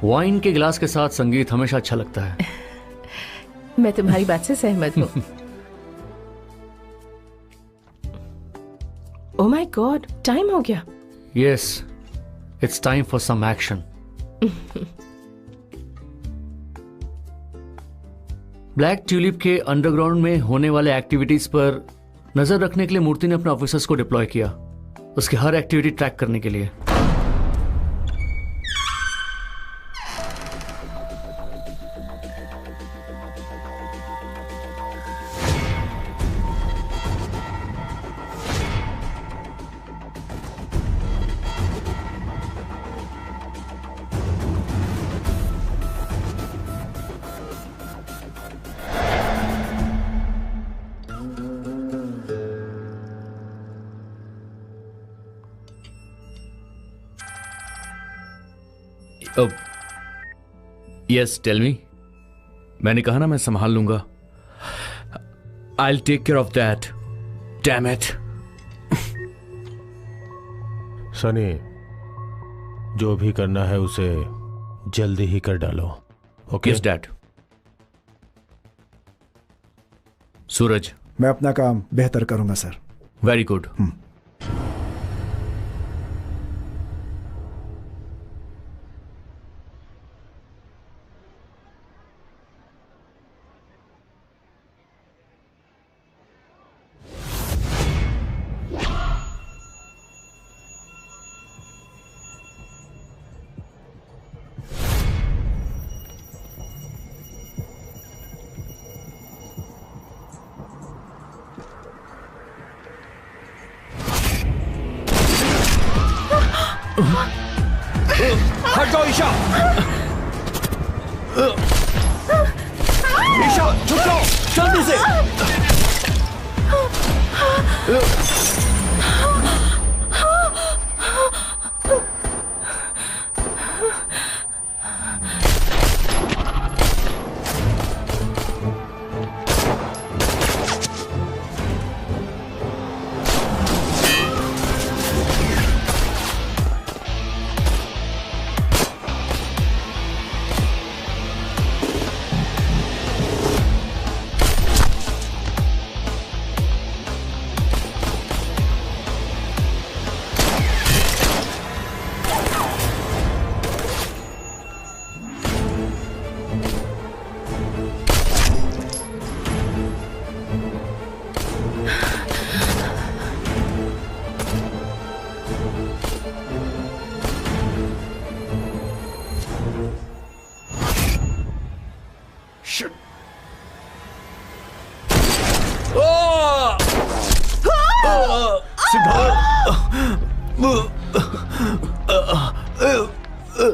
वाइन के गिलास के साथ संगीत हमेशा अच्छा लगता है। मैं तुम्हारी बात से सहमत हूँ। ओह माय गॉड, टाइम हो गया। Yes, it's time for some action. Black tulip के अंडरग्राउंड में होने वाले एक्टिविटीज पर नजर रखने के लिए मूर्ति ने अपने ऑफिसर्स को डिप्लॉय किया, उसकी हर एक्टिविटी ट्रैक करने के लिए। Yes, tell me. मैंने कहा ना मैं संभाल लूंगा। I'll take care of that. Damn it. Sunny, जो भी करना है उसे जल्दी ही कर डालो. ओके? Yes, Dad. सूरज. मैं अपना काम बेहतर करूंगा सर. Very good. हट जाओ ईशा. ईशा छुप जाओ जल्दी से.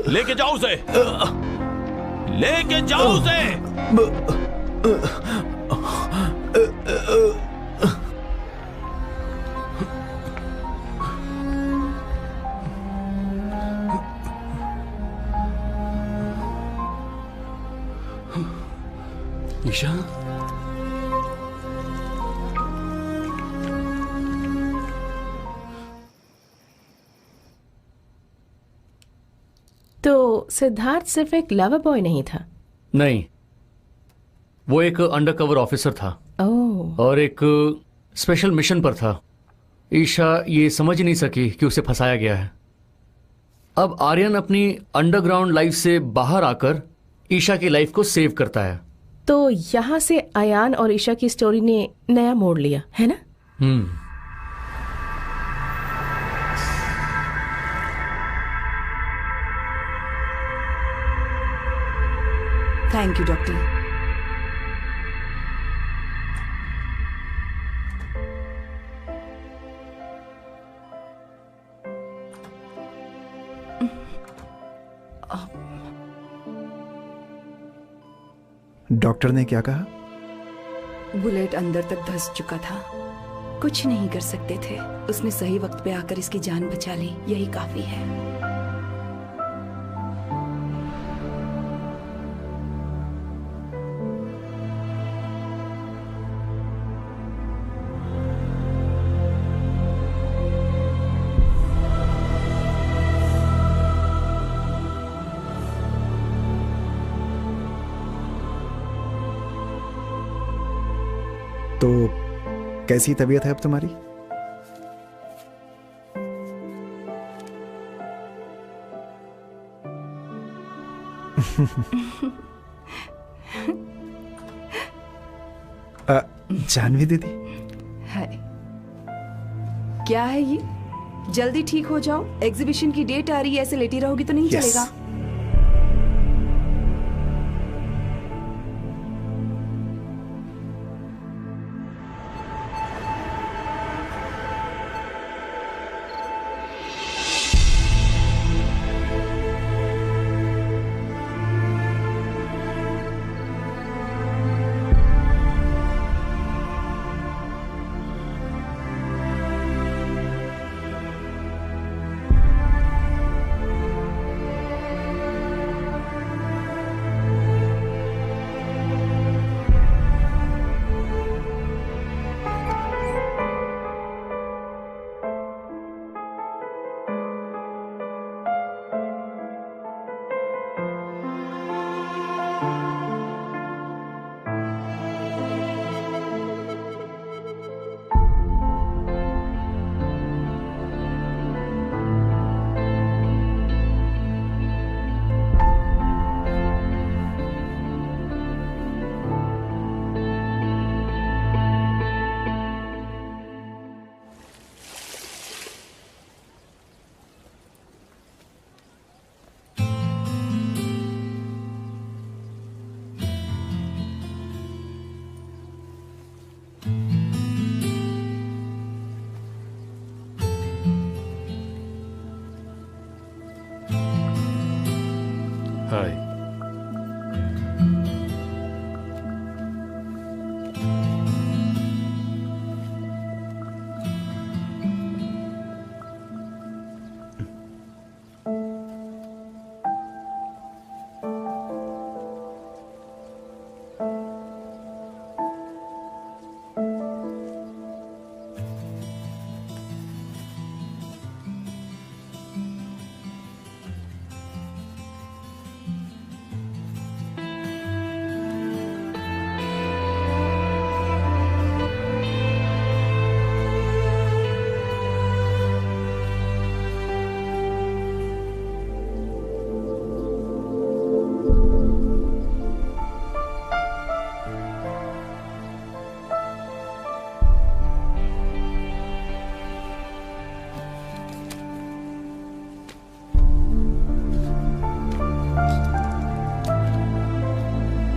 लेके जाओ उसे. लेके जाओ उसे. ईशा. तो सिद्धार्थ सिर्फ एक लवर बॉय नहीं था? नहीं, वो एक अंडरकवर ऑफिसर था. ओह. और एक स्पेशल मिशन पर था. ईशा ये समझ नहीं सकी कि उसे फंसाया गया है. अब आर्यन अपनी अंडरग्राउंड लाइफ से बाहर आकर ईशा की लाइफ को सेव करता है. तो यहाँ से अयान और ईशा की स्टोरी ने नया मोड़ लिया है ना? Thank you doctor. डॉक्टर ने क्या कहा? बुलेट अंदर तक धंस चुका था. कुछ नहीं कर सकते थे. उसने सही वक्त पे आकर इसकी जान बचा ली. यही काफी है. तो कैसी तबीयत है अब तुम्हारी? जानवी दीदी. है क्या है ये? जल्दी ठीक हो जाओ. एग्जीबिशन की डेट आ रही है. ऐसे लेटी रहोगी तो नहीं Yes. चलेगा.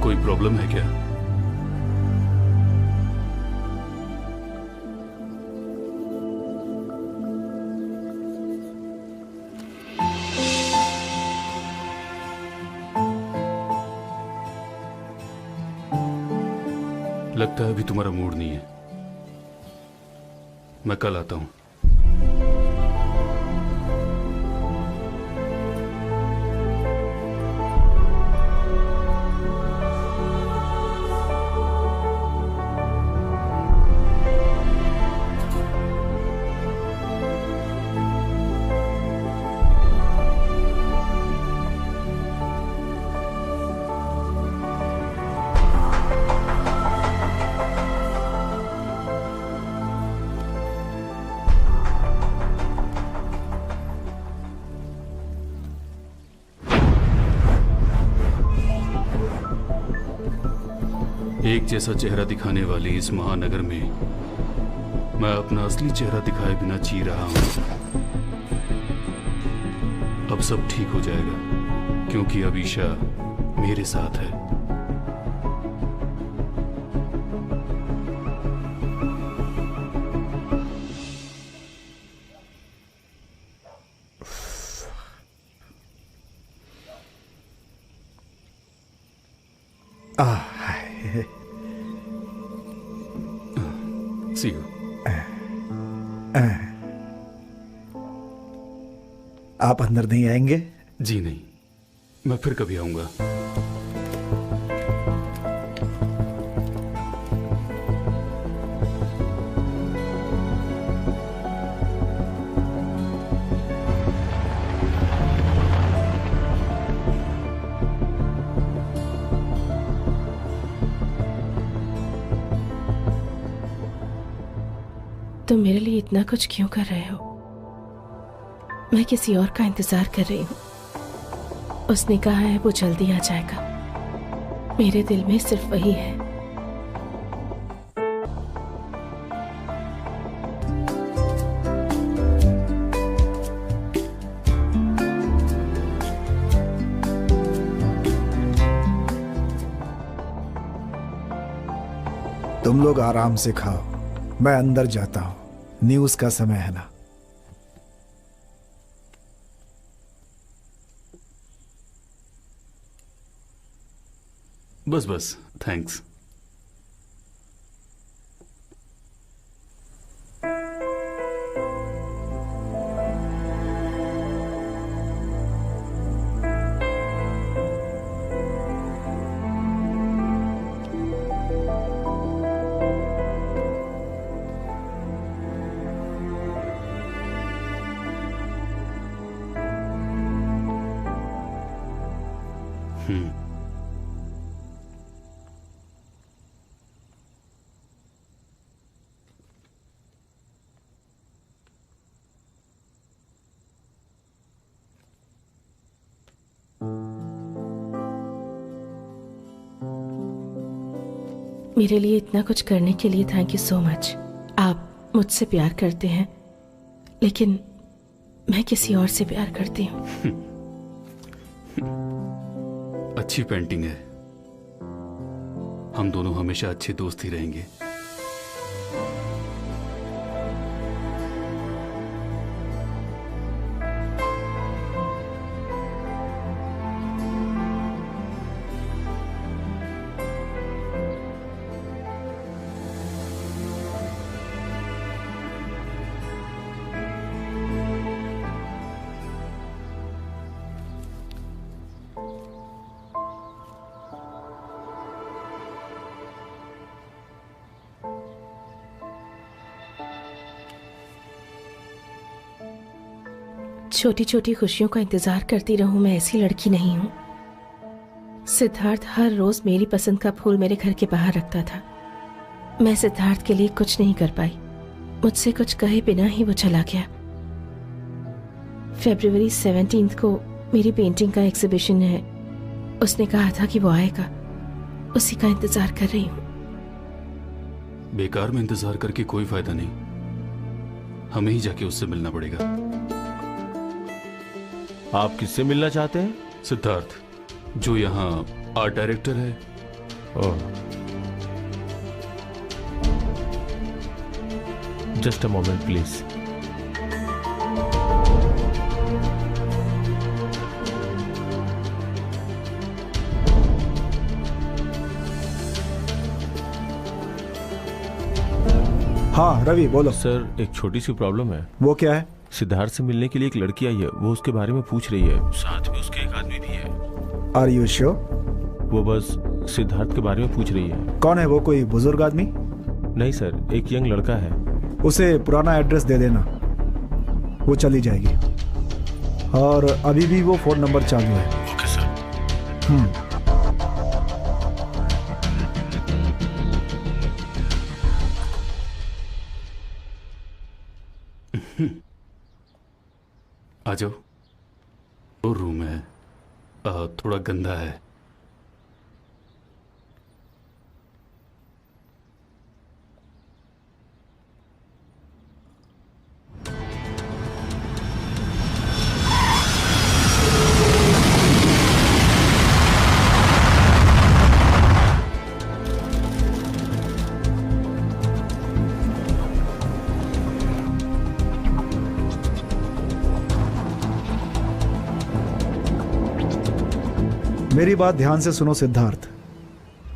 कोई प्रॉब्लम है क्या? लगता है अभी तुम्हारा मूड नहीं है। मैं कल आता हूं। एक जैसा चेहरा दिखाने वाली इस महानगर में मैं अपना असली चेहरा दिखाए बिना जी रहा हूं। अब सब ठीक हो जाएगा क्योंकि अब ईशा मेरे साथ है। See you. आप अंदर नहीं आएंगे? जी नहीं, मैं फिर कभी आऊंगा। तुम मेरे लिए इतना कुछ क्यों कर रहे हो? मैं किसी और का इंतजार कर रही हूँ। उसने कहा है वो जल्दी आ जाएगा। मेरे दिल में सिर्फ वही है। तुम लोग आराम से खाओ, मैं अंदर जाता हूं। न्यूज़ का समय है ना। बस बस, थैंक्स। मेरे लिए इतना कुछ करने के लिए थैंक यू सो मच। आप मुझसे प्यार करते हैं, लेकिन मैं किसी और से प्यार करती हूँ। अच्छी पेंटिंग है। हम दोनों हमेशा अच्छे दोस्त ही रहेंगे। छोटी छोटी खुशियों का इंतजार करती रहूं, मैं ऐसी लड़की नहीं हूं। सिद्धार्थ हर रोज मेरी पसंद का फूल मेरे घर के बाहर रखता था। मैं सिद्धार्थ के लिए कुछ नहीं कर पाई। मुझसे कुछ कहे बिना ही वो चला गया। फरवरी 17 को मेरी पेंटिंग का एग्जीबिशन है। उसने कहा था कि वो आएगा, उसी का इंतजार कर रही हूँ। बेकार में इंतजार करके कोई फायदा नहीं, हमें ही जाके उससे मिलना पड़ेगा। आप किससे मिलना चाहते हैं? सिद्धार्थ, जो यहाँ आर्ट डायरेक्टर है। ओह, जस्ट अ मोमेंट प्लीज। हाँ रवि बोलो। सर, एक छोटी सी प्रॉब्लम है। वो क्या है? सिद्धार्थ से मिलने के लिए एक लड़की आई है, वो उसके बारे में पूछ रही है, साथ में उसके एक आदमी भी है। Are you sure? वो बस सिद्धार्थ के बारे में पूछ रही है। कौन है वो? कोई बुजुर्ग आदमी? नहीं सर, एक यंग लड़का है। उसे पुराना एड्रेस दे देना, वो चली जाएगी। और अभी भी वो फोन नंबर चालू है। Okay sir. आ जाओ। वो रूम है, थोड़ा गंदा है। मेरी बात ध्यान से सुनो सिद्धार्थ,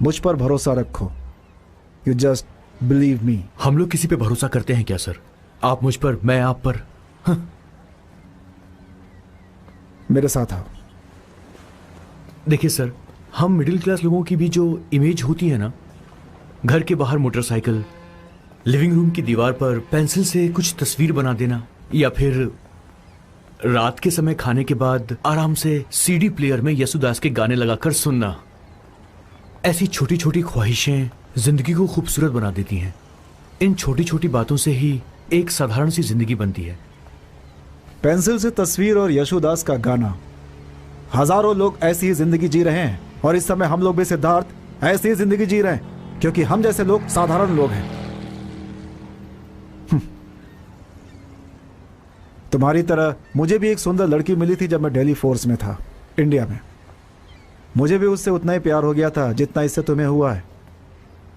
मुझ पर भरोसा रखो। You just believe me. हम लोग किसी पे भरोसा करते हैं क्या सर? आप मुझ पर, मैं आप पर। हाँ। मेरे साथ आओ। देखिए सर, हम मिडिल क्लास लोगों की भी जो इमेज होती है ना, घर के बाहर मोटरसाइकिल, लिविंग रूम की दीवार पर पेंसिल से कुछ तस्वीर बना देना, या फिर रात के समय खाने के बाद आराम से सीडी प्लेयर में यसुदास के गाने लगाकर सुनना, ऐसी छोटी छोटी ख्वाहिशें जिंदगी को खूबसूरत बना देती हैं। इन छोटी छोटी बातों से ही एक साधारण सी जिंदगी बनती है। पेंसिल से तस्वीर और यशुदास का गाना, हजारों लोग ऐसी ही जिंदगी जी रहे हैं, और इस समय हम लोग भी सिद्धार्थ ऐसी ही जिंदगी जी रहे हैं, क्योंकि हम जैसे लोग साधारण लोग हैं। तुम्हारी तरह मुझे भी एक सुंदर लड़की मिली थी जब मैं दिल्ली फोर्स में था, इंडिया में। मुझे भी उससे उतना ही प्यार हो गया था जितना इससे तुम्हें हुआ है।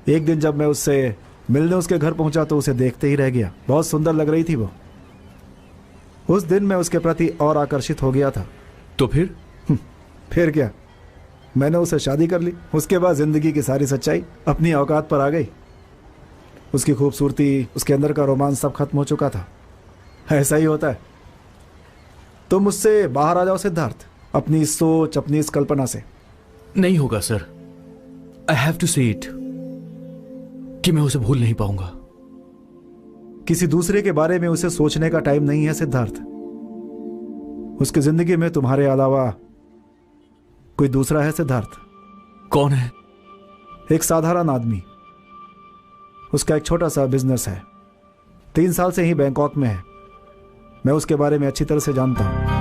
एक दिन जब मैं उससे मिलने उसके घर पहुंचा तो उसे देखते ही रह गया। बहुत सुंदर लग रही थी वो। उस दिन मैं उसके प्रति और आकर्षित हो गया था। तो फिर क्या, मैंने उससे शादी कर ली। उसके बाद जिंदगी की सारी सच्चाई अपनी औकात पर आ गई। उसकी खूबसूरती, उसके अंदर का रोमांस सब खत्म हो चुका था। ऐसा ही होता है। तुम मुझसे बाहर आ जाओ सिद्धार्थ, अपनी इस सोच, अपनी इस कल्पना से। नहीं होगा सर, आई हैव टू से इट कि मैं उसे भूल नहीं पाऊंगा। किसी दूसरे के बारे में उसे सोचने का टाइम नहीं है सिद्धार्थ। उसकी जिंदगी में तुम्हारे अलावा कोई दूसरा है सिद्धार्थ। कौन है? एक साधारण आदमी। उसका एक छोटा सा बिजनेस है, 3 साल से ही बैंकॉक में है। मैं उसके बारे में अच्छी तरह से जानता हूं।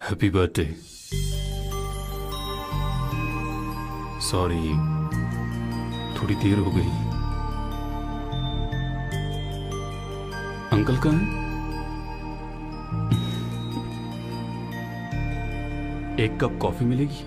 Happy birthday. सॉरी, थोड़ी देर हो गई। अंकल कहाँ हैं? एक कप कॉफी मिलेगी?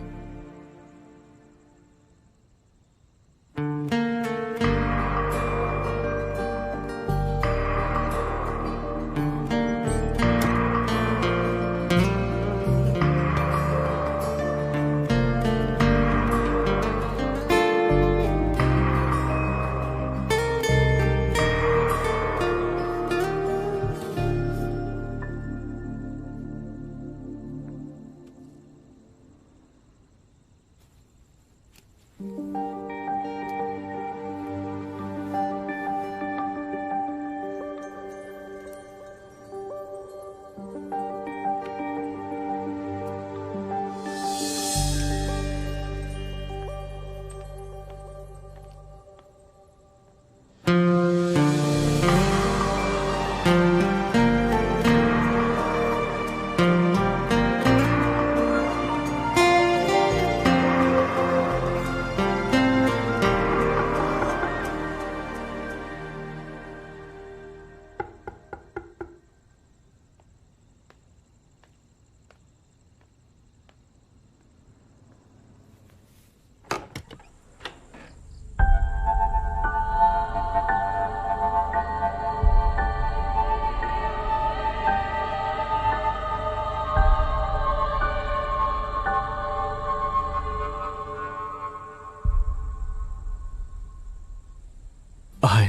हाय।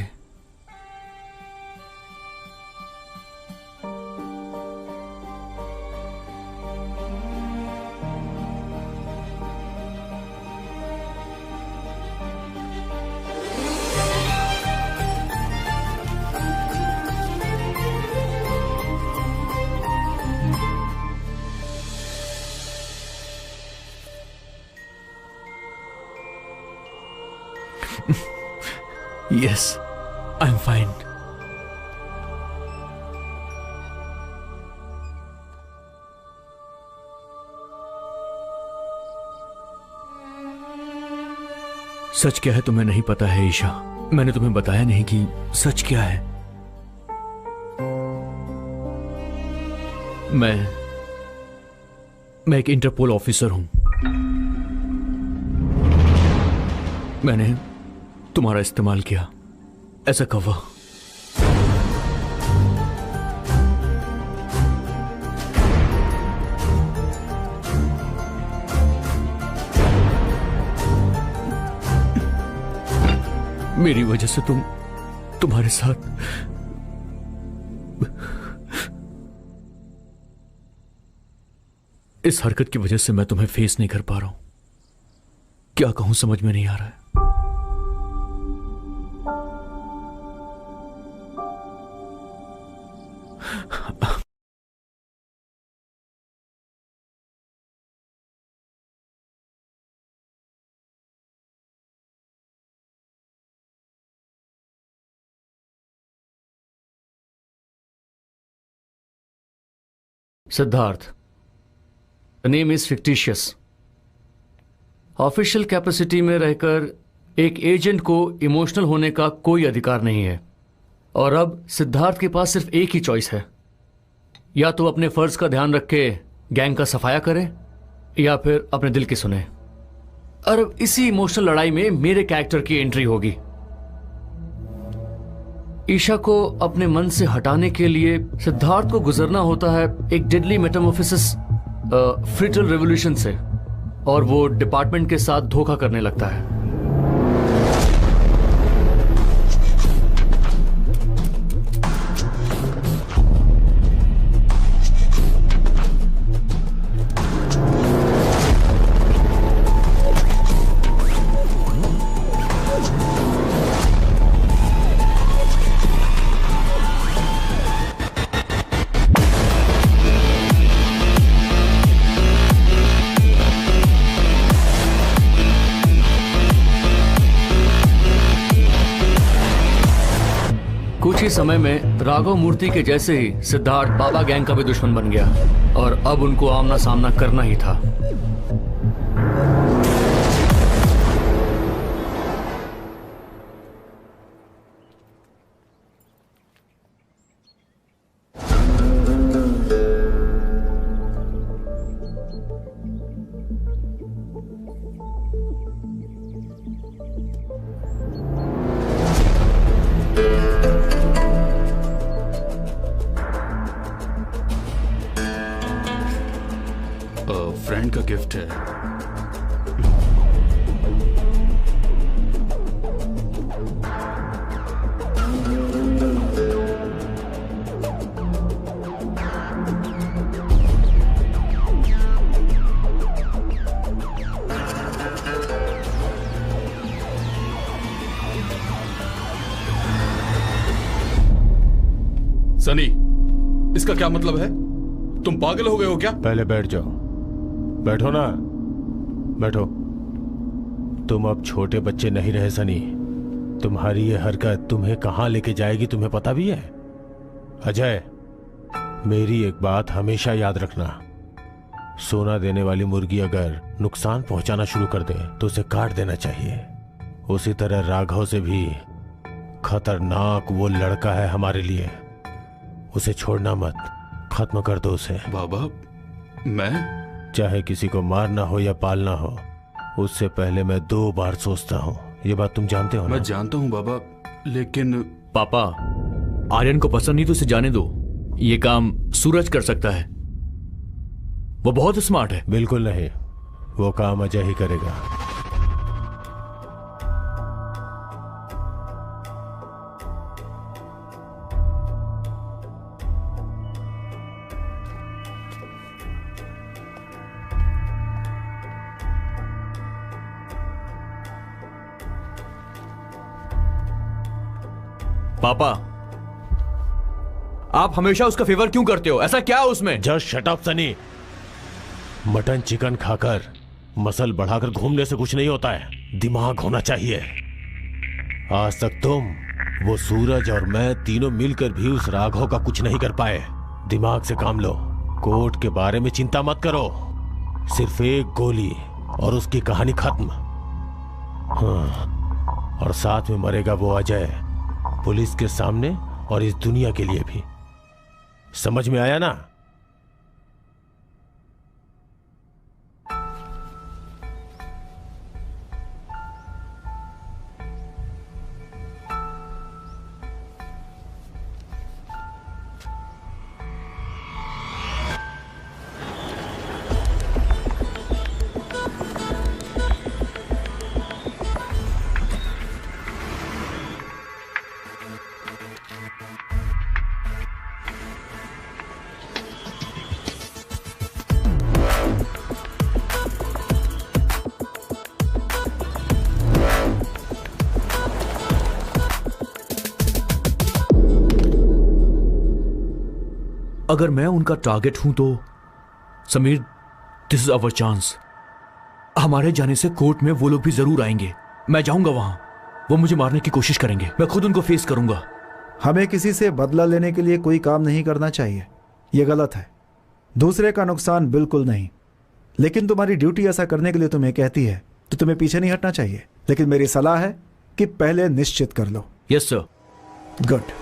Yes, I'm fine. सच क्या है तुम्हें नहीं पता है ईशा। मैंने तुम्हें बताया नहीं कि सच क्या है। मैं एक इंटरपोल ऑफिसर हूं। मैंने तुम्हारा इस्तेमाल किया एज अ कवर। मेरी वजह से तुम्हारे साथ इस हरकत की वजह से मैं तुम्हें फेस नहीं कर पा रहा हूं। क्या कहूं समझ में नहीं आ रहा है। Siddharth, the name is fictitious. Official capacity में रहकर एक एजेंट को इमोशनल होने का कोई अधिकार नहीं है। और अब सिद्धार्थ के पास सिर्फ एक ही चॉइस है, या तो अपने फर्ज का ध्यान रख के गैंग का सफाया करे या फिर अपने दिल की सुने। और अब इसी इमोशनल लड़ाई में मेरे कैरेक्टर की एंट्री होगी। ईशा को अपने मन से हटाने के लिए सिद्धार्थ को गुजरना होता है एक डेडली मेटामॉर्फोसिस फ्रीटल रेवोल्यूशन से, और वो डिपार्टमेंट के साथ धोखा करने लगता है। कुछ ही समय में राघव मूर्ति के जैसे ही सिद्धार्थ बाबा गैंग का भी दुश्मन बन गया और अब उनको आमना सामना करना ही था। फ्रेंड का गिफ्ट है। सनी, इसका क्या मतलब है? तुम पागल हो गए हो क्या? पहले बैठ जाओ। बैठो ना, बैठो। तुम अब छोटे बच्चे नहीं रहे सनी। तुम्हारी ये हरकत तुम्हें कहां लेके जाएगी तुम्हें पता भी है? अजय, मेरी एक बात हमेशा याद रखना। सोना देने वाली मुर्गी अगर नुकसान पहुंचाना शुरू कर दे तो उसे काट देना चाहिए। उसी तरह राघव से भी खतरनाक वो लड़का है हमारे लिए। उसे छोड़ना मत, खत्म कर दो उसे। बाबा, मैं चाहे किसी को मारना हो या पालना हो, उससे पहले मैं 2 बार सोचता हूँ। ये बात तुम जानते हो ना? मैं जानता हूँ बाबा, लेकिन पापा, आर्यन को पसंद नहीं तो उसे जाने दो। ये काम सूरज कर सकता है, वो बहुत स्मार्ट है। बिल्कुल नहीं, वो काम अजय ही करेगा। पापा, आप हमेशा उसका फेवर क्यों करते हो? ऐसा क्या है उसमें? Just shut up Sunny. Mutton chicken खाकर मसल बढ़ाकर घूमने से कुछ नहीं होता है, दिमाग होना चाहिए। आज तक तुम, वो सूरज और मैं तीनों मिलकर भी उस राघव का कुछ नहीं कर पाए। दिमाग से काम लो। कोर्ट के बारे में चिंता मत करो। सिर्फ एक गोली और उसकी कहानी खत्म। हाँ, और साथ में मरेगा वो अजय, पुलिस के सामने और इस दुनिया के लिए भी। समझ में आया ना? अगर मैं उनका टारगेट हूं तो Sameer, this is our chance. हमारे जाने से कोर्ट में वो लोग भी जरूर आएंगे। मैं जाऊंगा वहां, वो मुझे मारने की कोशिश करेंगे, मैं खुद उनको फेस करूंगा। हमें किसी से बदला लेने के लिए कोई काम नहीं करना चाहिए, यह गलत है। दूसरे का नुकसान बिल्कुल नहीं। लेकिन तुम्हारी ड्यूटी ऐसा करने के लिए तुम्हें कहती है तो तुम्हें पीछे नहीं हटना चाहिए। लेकिन मेरी सलाह है कि पहले निश्चित कर लो। Yes sir. गुड।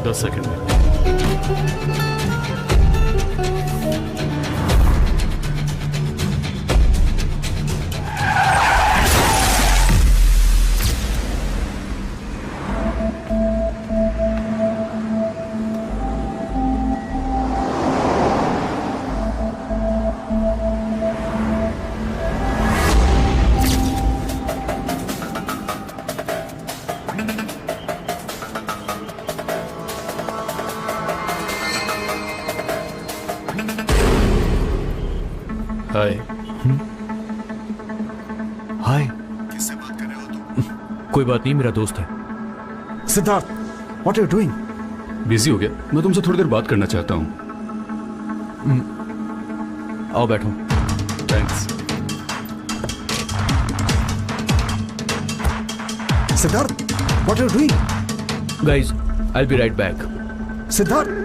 10 सेकंड में। हाय। हाय। किससे बात कर रहे हो तुम? कोई बात नहीं, मेरा दोस्त है। Siddharth, what are you doing? Busy हो गया, मैं तुमसे थोड़ी देर बात करना चाहता हूँ। आओ बैठो। Thanks. Siddharth, what are you doing? Guys, I will be right back. Siddharth,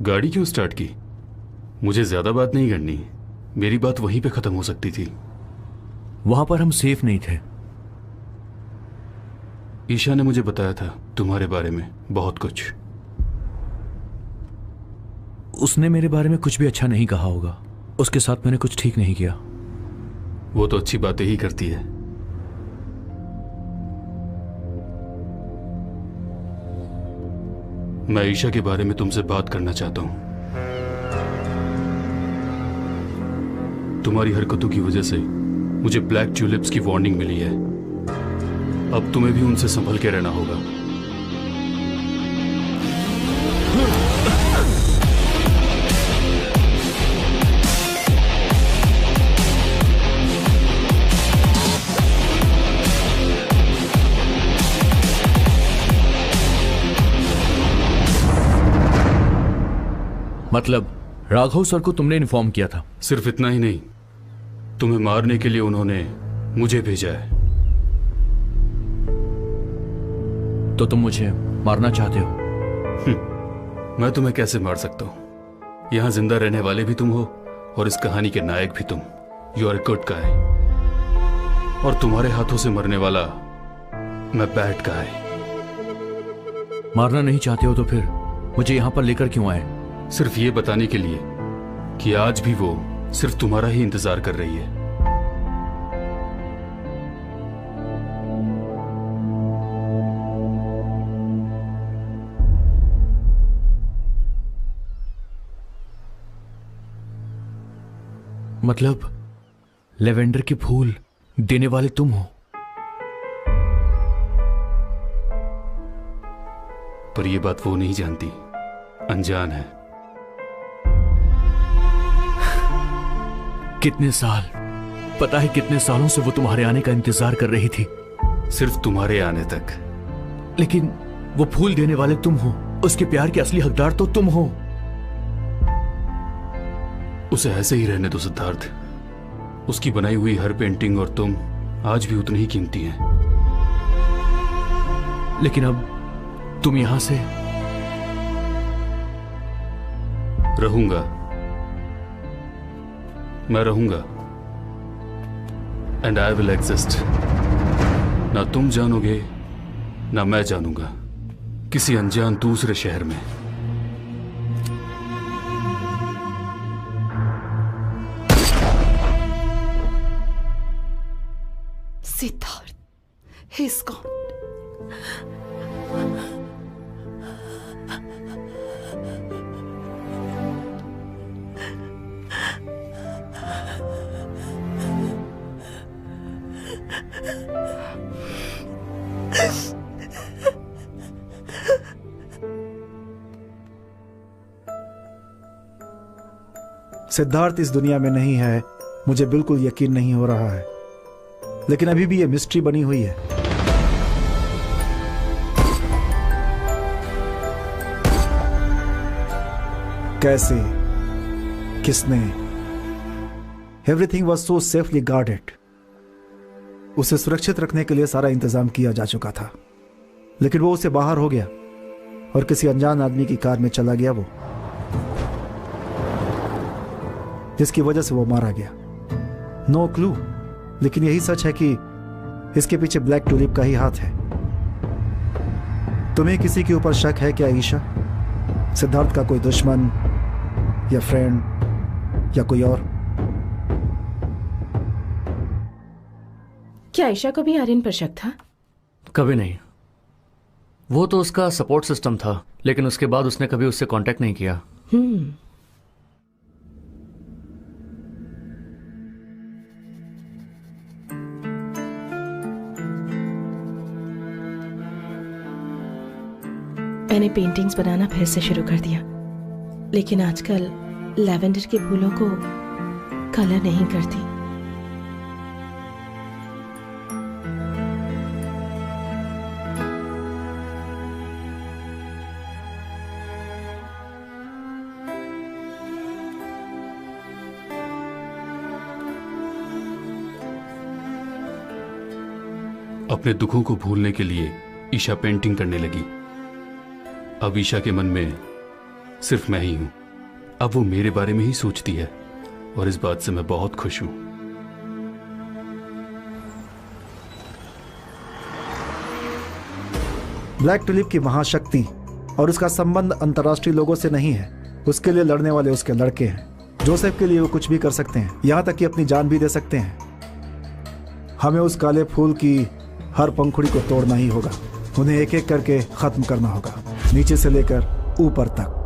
गाड़ी क्यों स्टार्ट की? मुझे ज्यादा बात नहीं करनी, मेरी बात वहीं पे खत्म हो सकती थी। वहां पर हम सेफ नहीं थे। ईशा ने मुझे बताया था तुम्हारे बारे में बहुत कुछ। उसने मेरे बारे में कुछ भी अच्छा नहीं कहा होगा। उसके साथ मैंने कुछ ठीक नहीं किया। वो तो अच्छी बातें ही करती है। मैं ईशा के बारे में तुमसे बात करना चाहता हूं। तुम्हारी हरकतों की वजह से मुझे ब्लैक ट्यूलिप्स की वार्निंग मिली है। अब तुम्हें भी उनसे संभल के रहना होगा। मतलब राघव सर को तुमने इन्फॉर्म किया था? सिर्फ इतना ही नहीं, तुम्हें मारने के लिए उन्होंने मुझे भेजा है। तो तुम मुझे मारना चाहते हो? मैं तुम्हें कैसे मार सकता हूं? यहां जिंदा रहने वाले भी तुम हो और इस कहानी के नायक भी तुम। You are a good guy, और तुम्हारे हाथों से मरने वाला मैं बैड गाय। मारना नहीं चाहते हो तो फिर मुझे यहां पर लेकर क्यों आए? सिर्फ ये बताने के लिए कि आज भी वो सिर्फ तुम्हारा ही इंतजार कर रही है। मतलब लेवेंडर के फूल देने वाले तुम हो? पर यह बात वो नहीं जानती, अनजान है। कितने साल, पता है कितने सालों से वो तुम्हारे आने का इंतजार कर रही थी। सिर्फ तुम्हारे आने तक। लेकिन वो फूल देने वाले तुम हो, उसके प्यार के असली हकदार तो तुम हो। उसे ऐसे ही रहने दो सिद्धार्थ। उसकी बनाई हुई हर पेंटिंग और तुम आज भी उतनी ही कीमती हैं। लेकिन अब तुम यहां से रहूंगा, मैं रहूंगा, एंड आई विल एग्जिस्ट। ना तुम जानोगे ना मैं जानूंगा, किसी अनजान दूसरे शहर में। Siddharth, he's gone. सिद्धार्थ इस दुनिया में नहीं है, मुझे बिल्कुल यकीन नहीं हो रहा है, लेकिन अभी भी ये मिस्ट्री बनी हुई है। कैसे, किसने? Everything was so safely guarded, उसे सुरक्षित रखने के लिए सारा इंतजाम किया जा चुका था, लेकिन वो उससे बाहर हो गया और किसी अनजान आदमी की कार में चला गया वो, जिसकी वजह से वो मारा गया। नो क्लू, लेकिन यही सच है कि इसके पीछे ब्लैक टूलिप का ही हाथ है। तुम्हें किसी के ऊपर शक है क्या ईशा? सिद्धार्थ का कोई दुश्मन या फ्रेंड या कोई और? क्या ईशा को भी आर्यन पर शक था? कभी नहीं। वो तो उसका सपोर्ट सिस्टम था, लेकिन उसके बाद उसने कभी उससे कांटेक्ट नहीं किया। मैंने पेंटिंग्स बनाना फिर से शुरू कर दिया, लेकिन आजकल लैवेंडर के फूलों को कलर नहीं करती। अपने दुखों को भूलने के लिए ईशा पेंटिंग करने लगी। अब ईशा के मन में सिर्फ मैं ही हूं। अब वो मेरे बारे में ही सोचती है और इस बात से मैं बहुत खुश हूं। ब्लैक टुलिप की महाशक्ति और उसका संबंध अंतर्राष्ट्रीय लोगों से नहीं है। उसके लिए लड़ने वाले उसके लड़के हैं। जोसेफ के लिए वो कुछ भी कर सकते हैं, यहां तक कि अपनी जान भी दे सकते हैं। हमें उस काले फूल की हर पंखुड़ी को तोड़ना ही होगा। उन्हें एक एक करके खत्म करना होगा, नीचे से लेकर ऊपर तक।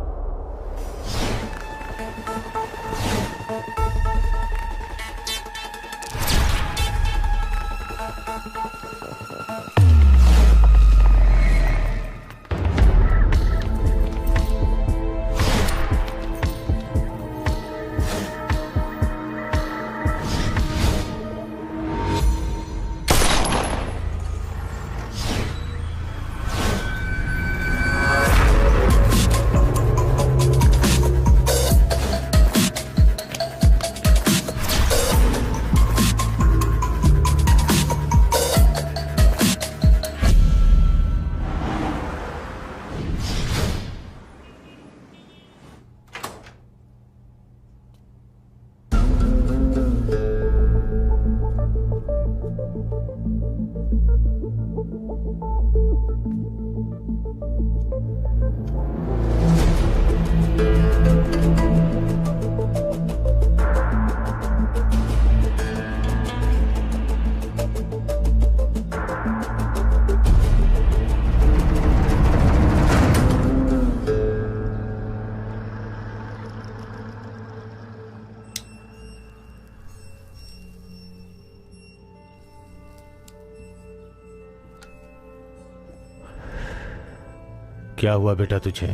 क्या हुआ बेटा तुझे?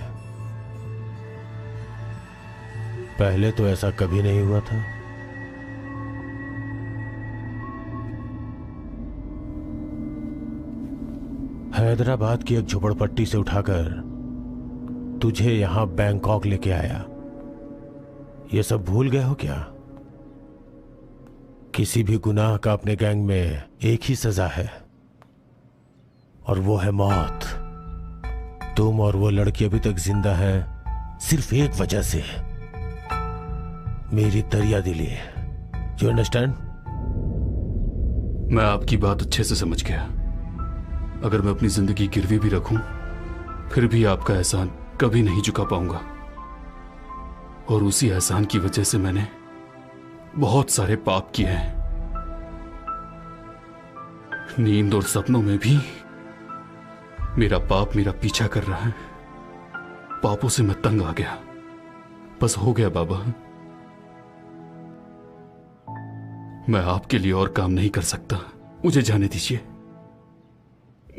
पहले तो ऐसा कभी नहीं हुआ था। हैदराबाद की एक झोपड़पट्टी से उठाकर तुझे यहां बैंकॉक लेके आया। ये सब भूल गए हो क्या? किसी भी गुनाह का अपने गैंग में एक ही सजा है, और वो है मौत। तुम और वो लड़की अभी तक जिंदा है सिर्फ एक वजह से, मेरी दरिया दिली। You understand? मैं आपकी बात अच्छे से समझ गया। अगर मैं अपनी जिंदगी गिरवी भी रखूं, फिर भी आपका एहसान कभी नहीं चुका पाऊंगा। और उसी एहसान की वजह से मैंने बहुत सारे पाप किए हैं। नींद और सपनों में भी मेरा पाप मेरा पीछा कर रहा है। पापों से मैं तंग आ गया। बस हो गया बाबा। मैं आपके लिए और काम नहीं कर सकता। मुझे जाने दीजिए।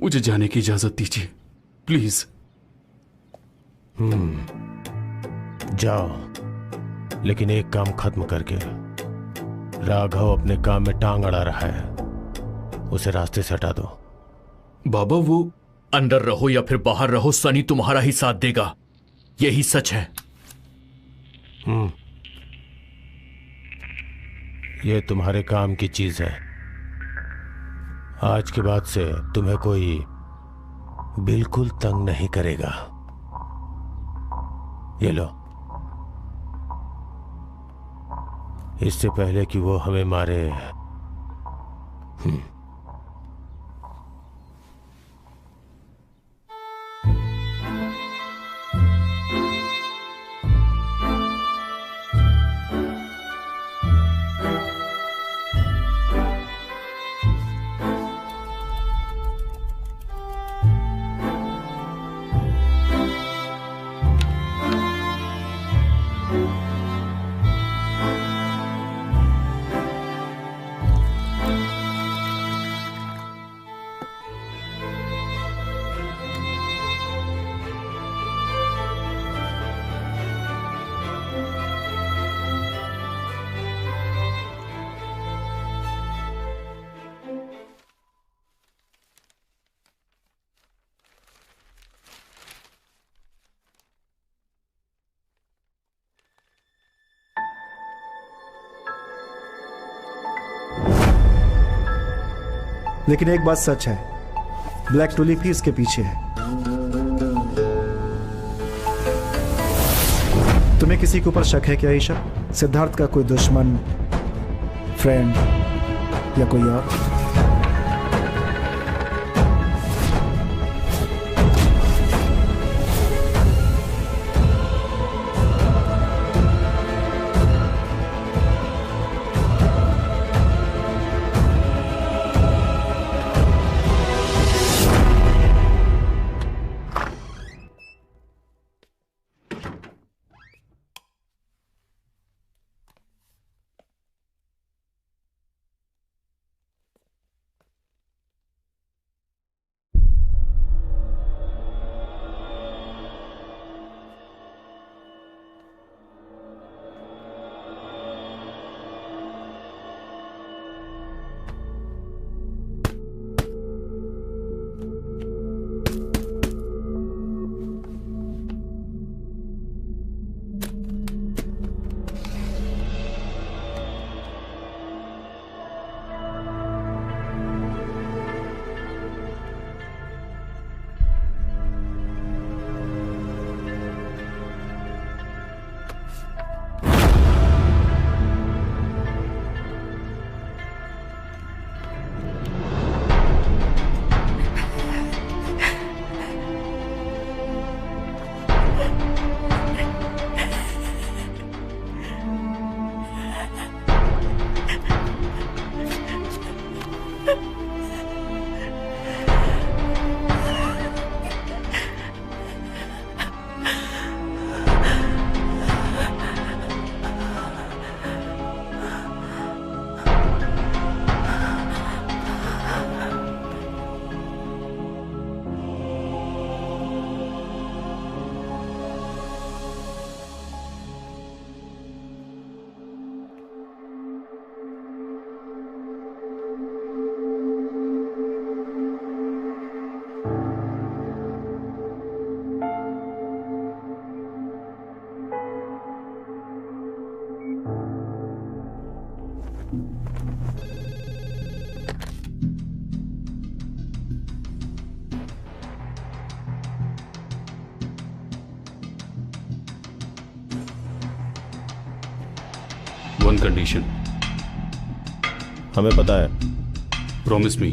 मुझे जाने की इजाजत दीजिए प्लीज। जाओ, लेकिन एक काम खत्म करके। राघव अपने काम में टांग अड़ा रहा है, उसे रास्ते से हटा दो। बाबा वो अंदर रहो या फिर बाहर रहो, सनी तुम्हारा ही साथ देगा। यही सच है। ये तुम्हारे काम की चीज है। आज के बाद से तुम्हें कोई बिल्कुल तंग नहीं करेगा। ये लो, इससे पहले कि वो हमें मारे। लेकिन एक बात सच है, ब्लैक टुलिप ही इसके पीछे है। तुम्हें किसी के ऊपर शक है क्या ईशा? सिद्धार्थ का कोई दुश्मन, फ्रेंड या कोई और? One condition. हमें पता है। Promise me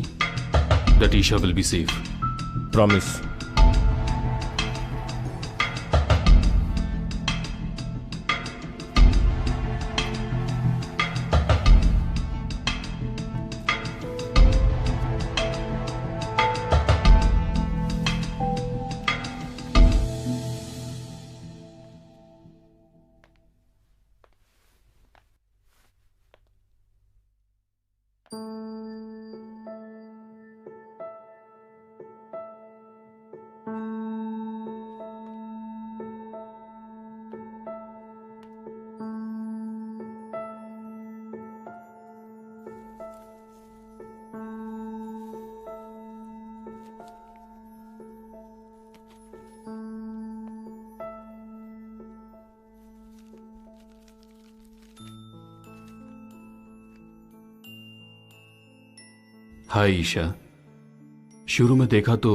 that Isha will be safe. Promise. हाय ईशा। शुरू में देखा तो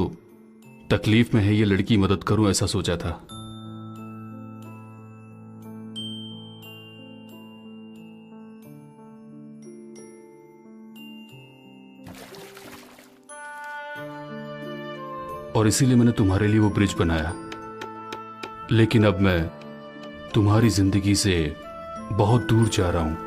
तकलीफ में है ये लड़की, मदद करूं ऐसा सोचा था। और इसीलिए मैंने तुम्हारे लिए वो ब्रिज बनाया। लेकिन अब मैं तुम्हारी जिंदगी से बहुत दूर जा रहा हूं।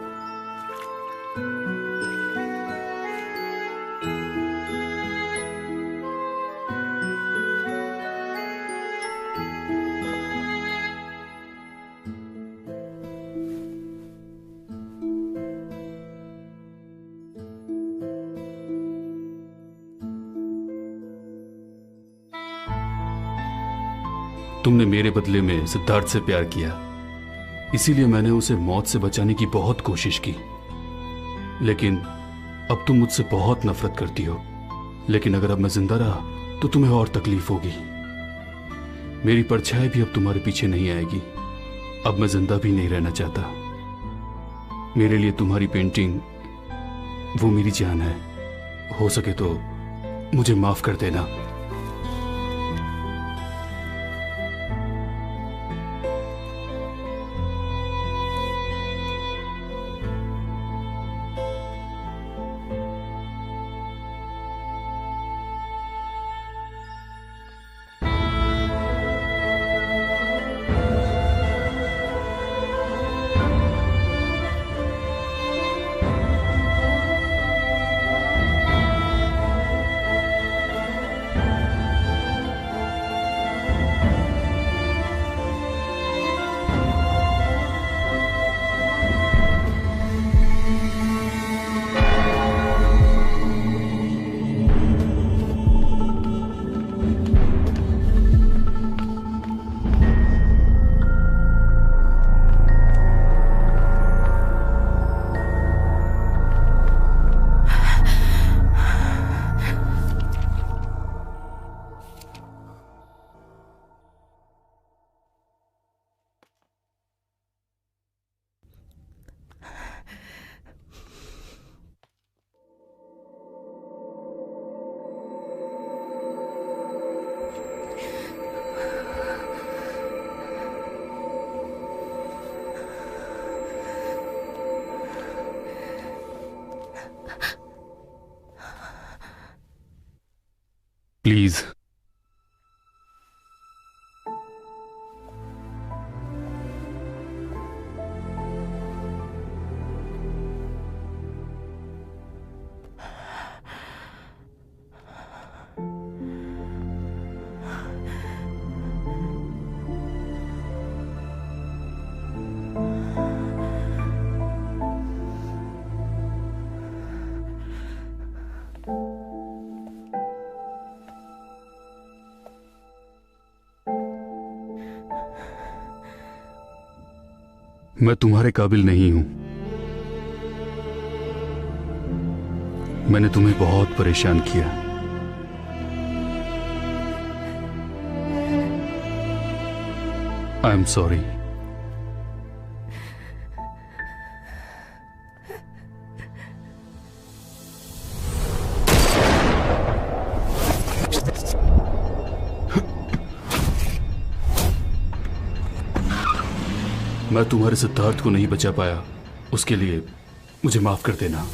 तुमने मेरे बदले में सिद्धार्थ से प्यार किया, इसीलिए मैंने उसे मौत से बचाने की बहुत कोशिश की। लेकिन अब तुम मुझसे बहुत नफरत करती हो। लेकिन अगर अब मैं जिंदा रहा तो तुम्हें और तकलीफ होगी। मेरी परछाई भी अब तुम्हारे पीछे नहीं आएगी। अब मैं जिंदा भी नहीं रहना चाहता। मेरे लिए तुम्हारी पेंटिंग वो मेरी जान है। हो सके तो मुझे माफ कर देना। प्लीज। मैं तुम्हारे काबिल नहीं हूं। मैंने तुम्हें बहुत परेशान किया। I am sorry. मैं तुम्हारे सिद्धार्थ को नहीं बचा पाया, उसके लिए मुझे माफ कर देना।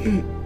Hmm.